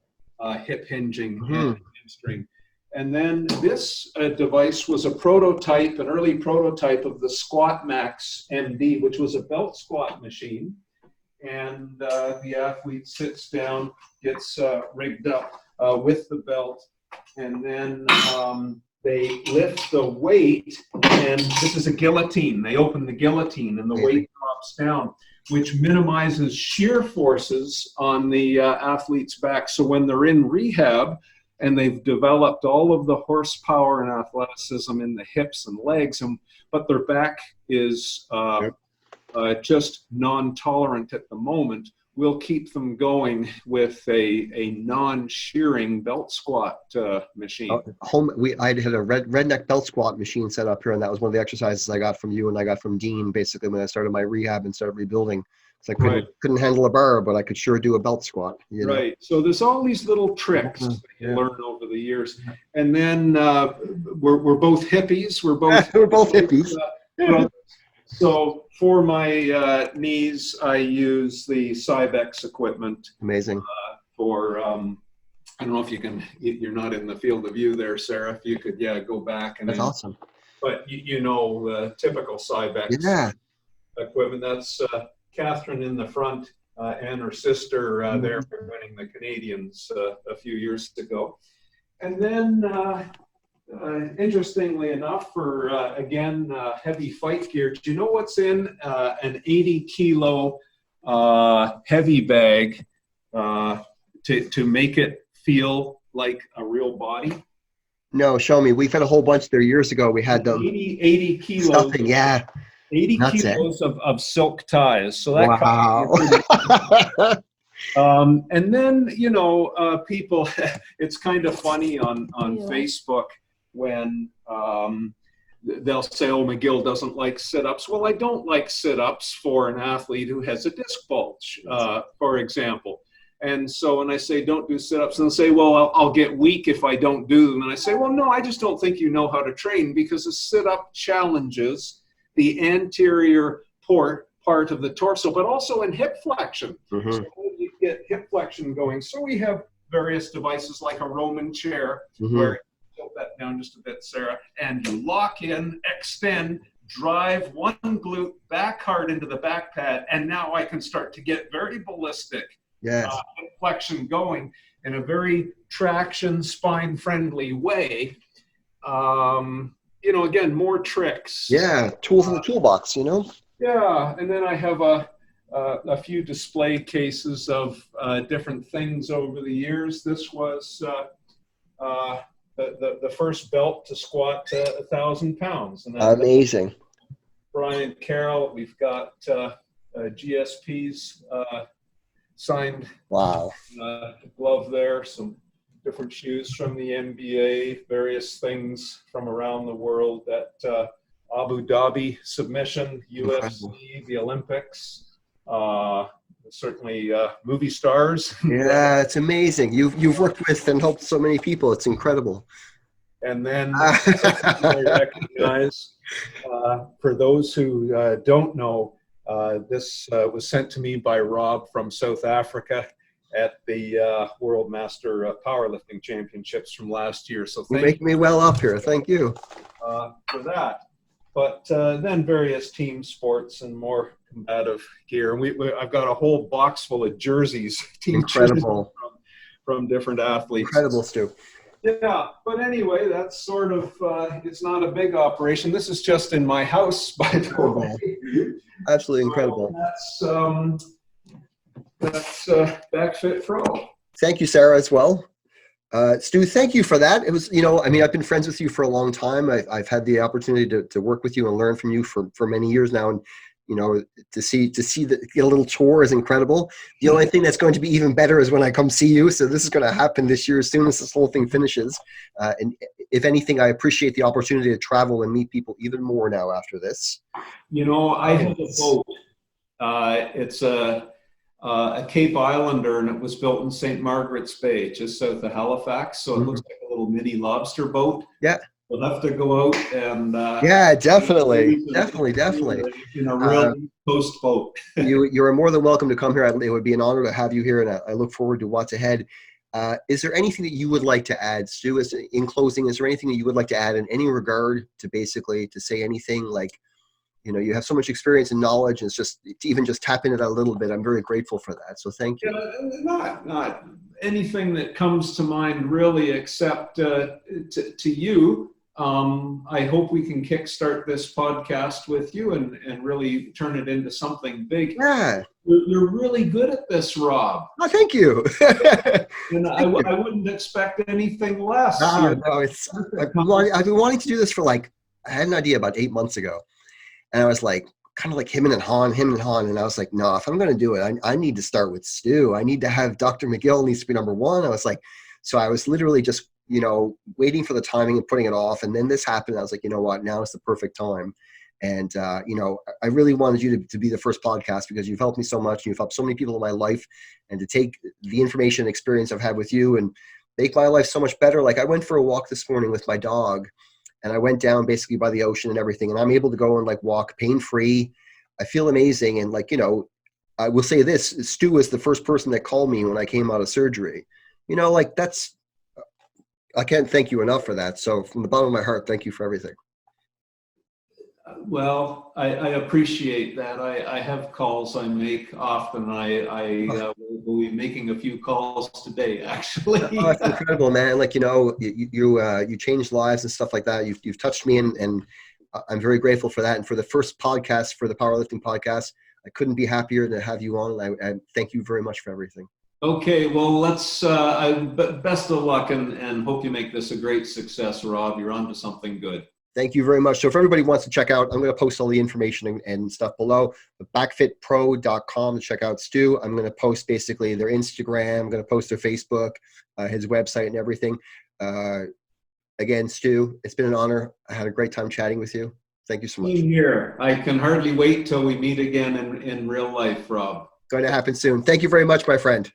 hip hinging and hamstring. And then this device was a prototype, an early prototype of the Squat Max MD, which was a belt squat machine. And the athlete sits down, gets rigged up with the belt, and then they lift the weight, and this is a guillotine. They open the guillotine, and the weight drops down, which minimizes shear forces on the athlete's back. So when they're in rehab and they've developed all of the horsepower and athleticism in the hips and legs, but their back is just non-tolerant at the moment, we'll keep them going with a non-shearing belt squat machine. I had a redneck belt squat machine set up here, and that was one of the exercises I got from you and I got from Dean, basically, when I started my rehab and started rebuilding. So I couldn't handle a bar, but I could sure do a belt squat. You know? Right. So there's all these little tricks that you learn over the years. And then we're both hippies. We're both hippies. So for my knees, I use the Cybex equipment. Amazing. For I don't know if you can. You're not in the field of view there, Sarah. If you could, go back and. That's awesome. But you know the typical Cybex equipment. That's Catherine in the front and her sister there winning the Canadians a few years ago, and then. Interestingly enough, for again heavy fight gear, do you know what's in an 80-kilo heavy bag to make it feel like a real body? No, show me. We've had a whole bunch there years ago. We had them 80 kilos. Stuffing, 80 kilos of silk ties. So that and then people. It's kind of funny on Facebook. When they'll say, oh, McGill doesn't like sit-ups. Well, I don't like sit-ups for an athlete who has a disc bulge, for example. And so when I say don't do sit-ups, and they'll say, well, I'll get weak if I don't do them. And I say, well, no, I just don't think you know how to train, because a sit-up challenges the anterior part of the torso, but also in hip flexion. So you get hip flexion going. So we have various devices like a Roman chair where tilt that down just a bit, Sarah, and you lock in, extend, drive one glute back hard into the back pad, and now I can start to get very ballistic flexion going in a very traction, spine-friendly way. Again, more tricks. Yeah, tools in the toolbox, Yeah, and then I have a few display cases of different things over the years. This was the first belt to squat 1,000 pounds. And amazing. Brian Carroll, we've got GSP's signed glove there, some different shoes from the NBA, various things from around the world, that Abu Dhabi submission, UFC, the Olympics. certainly movie stars. Yeah, it's amazing. You've worked with and helped so many people. It's incredible. And then I recognize, for those who don't know, this was sent to me by Rob from South Africa at the World Master Powerlifting Championships from last year. So You're making me well up here. Thank you. For that. But then various team sports and more combative gear. And I've got a whole box full of jerseys, team Incredible. jerseys from different athletes. Incredible, Stu. Yeah, but anyway, that's sort of, it's not a big operation. This is just in my house, by the way. Absolutely incredible. That's BackFit Pro. Thank you, Sarah, as well. Stu, thank you for that. It was, I've been friends with you for a long time. I've had the opportunity to work with you and learn from you for many years now. And, get a little tour is incredible. The only thing that's going to be even better is when I come see you. So this is going to happen this year as soon as this whole thing finishes. And if anything, I appreciate the opportunity to travel and meet people even more now after this. I have a boat. It's a Cape Islander, and it was built in St. Margaret's Bay, just south of Halifax. So it looks like a little mini lobster boat. Yeah. We'll have to go out and yeah, definitely. In a real coast boat. You are more than welcome to come here. It would be an honor to have you here, and I look forward to what's ahead. Is there anything that you would like to add, Stu? In closing, is there anything that you would like to add in any regard to say anything like, you have so much experience and knowledge, and it's just to even just tap into that a little bit. I'm very grateful for that. So thank you. Not anything that comes to mind really, except to you. I hope we can kickstart this podcast with you and really turn it into something big. Yeah. You're really good at this, Rob. Oh, thank you. And I wouldn't expect anything less. No, I've been wanting to do this for I had an idea about 8 months ago. And I was kind of like him and Han. And I was like, no, if I'm going to do it, I need to start with Stu. I need to have Dr. McGill needs to be number one. I was like, so I was literally just, waiting for the timing and putting it off. And then this happened. I was like, you know what, now is the perfect time. And, I really wanted you to be the first podcast because you've helped me so much. You've helped so many people in my life, and to take the information and experience I've had with you and make my life so much better. I went for a walk this morning with my dog, and I went down basically by the ocean and everything. And I'm able to go and walk pain-free. I feel amazing. And I will say this, Stu was the first person that called me when I came out of surgery. That's, I can't thank you enough for that. So from the bottom of my heart, thank you for everything. Well, I appreciate that. I have calls I make often. I will be making a few calls today, actually. Oh, that's incredible, man. You changed lives and stuff like that. You've touched me, and I'm very grateful for that. And for the first podcast, for the Powerlifting podcast, I couldn't be happier to have you on. I thank you very much for everything. Okay, well, let's best of luck and hope you make this a great success, Rob. You're on to something good. Thank you very much. So if everybody wants to check out, I'm going to post all the information and stuff below. Backfitpro.com to check out Stu. I'm going to post basically their Instagram. I'm going to post their Facebook, his website, and everything. Again, Stu, it's been an honor. I had a great time chatting with you. Thank you so much. Same here. I can hardly wait till we meet again in real life, Rob. Going to happen soon. Thank you very much, my friend.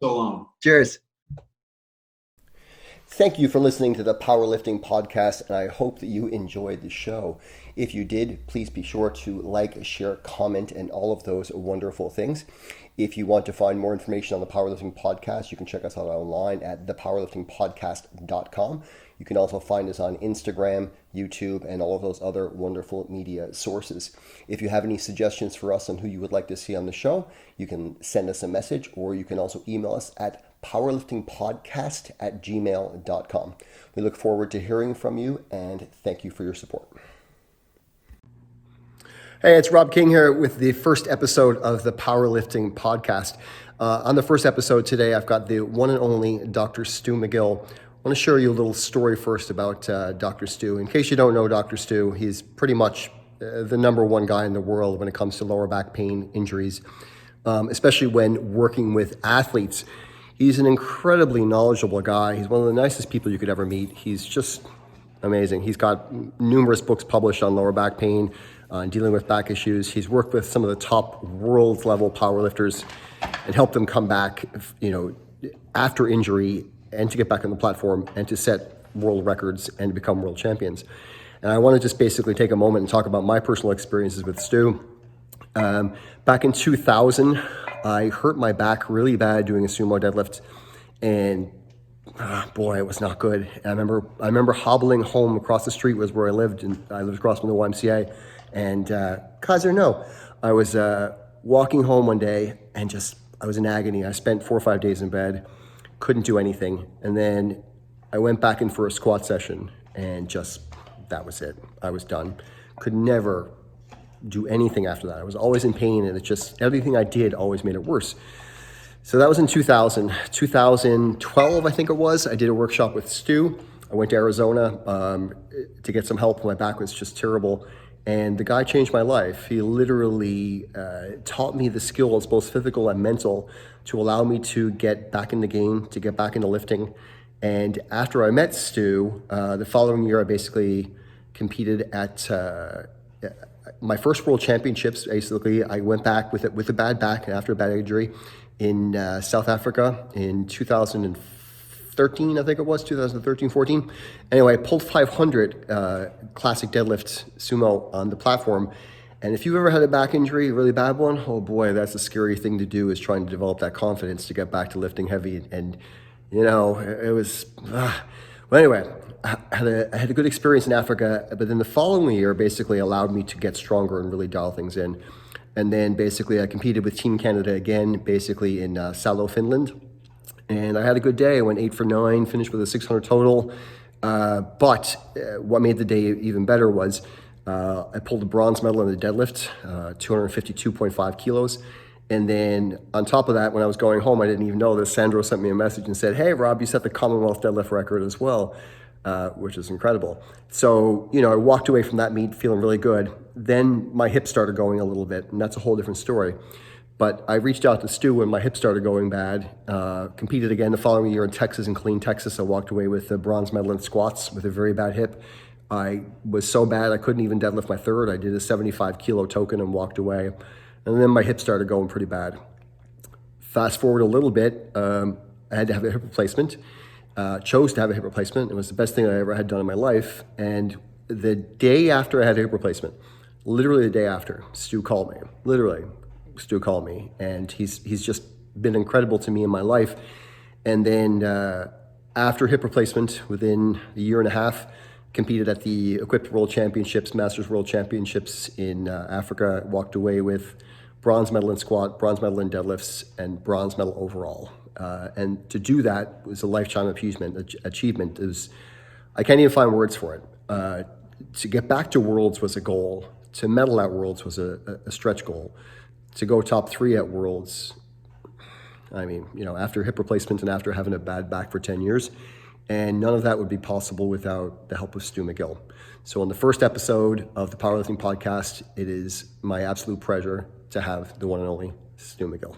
So long. Cheers. Thank you for listening to the Powerlifting Podcast, and I hope that you enjoyed the show. If you did, please be sure to like, share, comment, and all of those wonderful things. If you want to find more information on the Powerlifting Podcast, you can check us out online at thepowerliftingpodcast.com. You can also find us on Instagram, YouTube, and all of those other wonderful media sources. If you have any suggestions for us on who you would like to see on the show, you can send us a message, or you can also email us at powerliftingpodcast@gmail.com. We look forward to hearing from you, and thank you for your support. Hey, it's Rob King here with the first episode of the Powerlifting Podcast. On the first episode today, I've got the one and only Dr. Stu McGill. I want to share you a little story first about Dr. Stu. In case you don't know Dr. Stu, he's pretty much the number one guy in the world when it comes to lower back pain injuries, especially when working with athletes. He's an incredibly knowledgeable guy. He's one of the nicest people you could ever meet. He's just amazing. He's got numerous books published on lower back pain. on dealing with back issues. He's worked with some of the top world level powerlifters and helped them come back, after injury and to get back on the platform and to set world records and become world champions. And I want to just basically take a moment and talk about my personal experiences with Stu. Back in 2000, I hurt my back really bad doing a sumo deadlift, and boy, it was not good. And I remember hobbling home across the street was where I lived, and I lived across from the YMCA. And I was walking home one day and I was in agony. I spent 4 or 5 days in bed, couldn't do anything. And then I went back in for a squat session and that was it. I was done. Could never do anything after that. I was always in pain, and everything I did always made it worse. So that was in 2000. 2012, I think it was, I did a workshop with Stu. I went to Arizona to get some help. My back was just terrible. And the guy changed my life. He literally taught me the skills, both physical and mental, to allow me to get back in the game, to get back into lifting. And after I met Stu, the following year, I basically competed at my first world championships. Basically, I went back with a bad back after a bad injury in South Africa in 2013, I think it was, 2013, 14. Anyway, I pulled 500 classic deadlift sumo on the platform. And if you've ever had a back injury, a really bad one, oh boy, that's a scary thing to do, is trying to develop that confidence to get back to lifting heavy. And it was, well, anyway, I had a good experience in Africa, but then the following year basically allowed me to get stronger and really dial things in. And then basically I competed with Team Canada again, basically in Salo, Finland. And I had a good day. I went 8 for 9, finished with a 600 total. But what made the day even better was I pulled a bronze medal in the deadlift, 252.5 kilos. And then on top of that, when I was going home, I didn't even know this, Sandro sent me a message and said, "Hey, Rob, you set the Commonwealth deadlift record as well," which is incredible. So, I walked away from that meet feeling really good. Then my hip started going a little bit, and that's a whole different story. But I reached out to Stu when my hip started going bad, competed again the following year in Texas, in Killeen, Texas. I walked away with a bronze medal in squats with a very bad hip. I was so bad I couldn't even deadlift my third. I did a 75 kilo token and walked away. And then my hip started going pretty bad. Fast forward a little bit, I had to have a hip replacement. Chose to have a hip replacement. It was the best thing I ever had done in my life. And the day after I had a hip replacement, literally the day after, Stu called me. Literally, Stu called me. And he's just been incredible to me in my life. And then after hip replacement, within a year and a half, competed at the Equipped World Championships, Masters World Championships in Africa, walked away with bronze medal in squat, bronze medal in deadlifts, and bronze medal overall. And to do that was a lifetime achievement. I can't even find words for it. To get back to Worlds was a goal. To medal at Worlds was a stretch goal. To go top 3 at Worlds, after hip replacement and after having a bad back for 10 years, and none of that would be possible without the help of Stu McGill. So on the first episode of the Powerlifting Podcast, it is my absolute pleasure to have the one and only Stu McGill.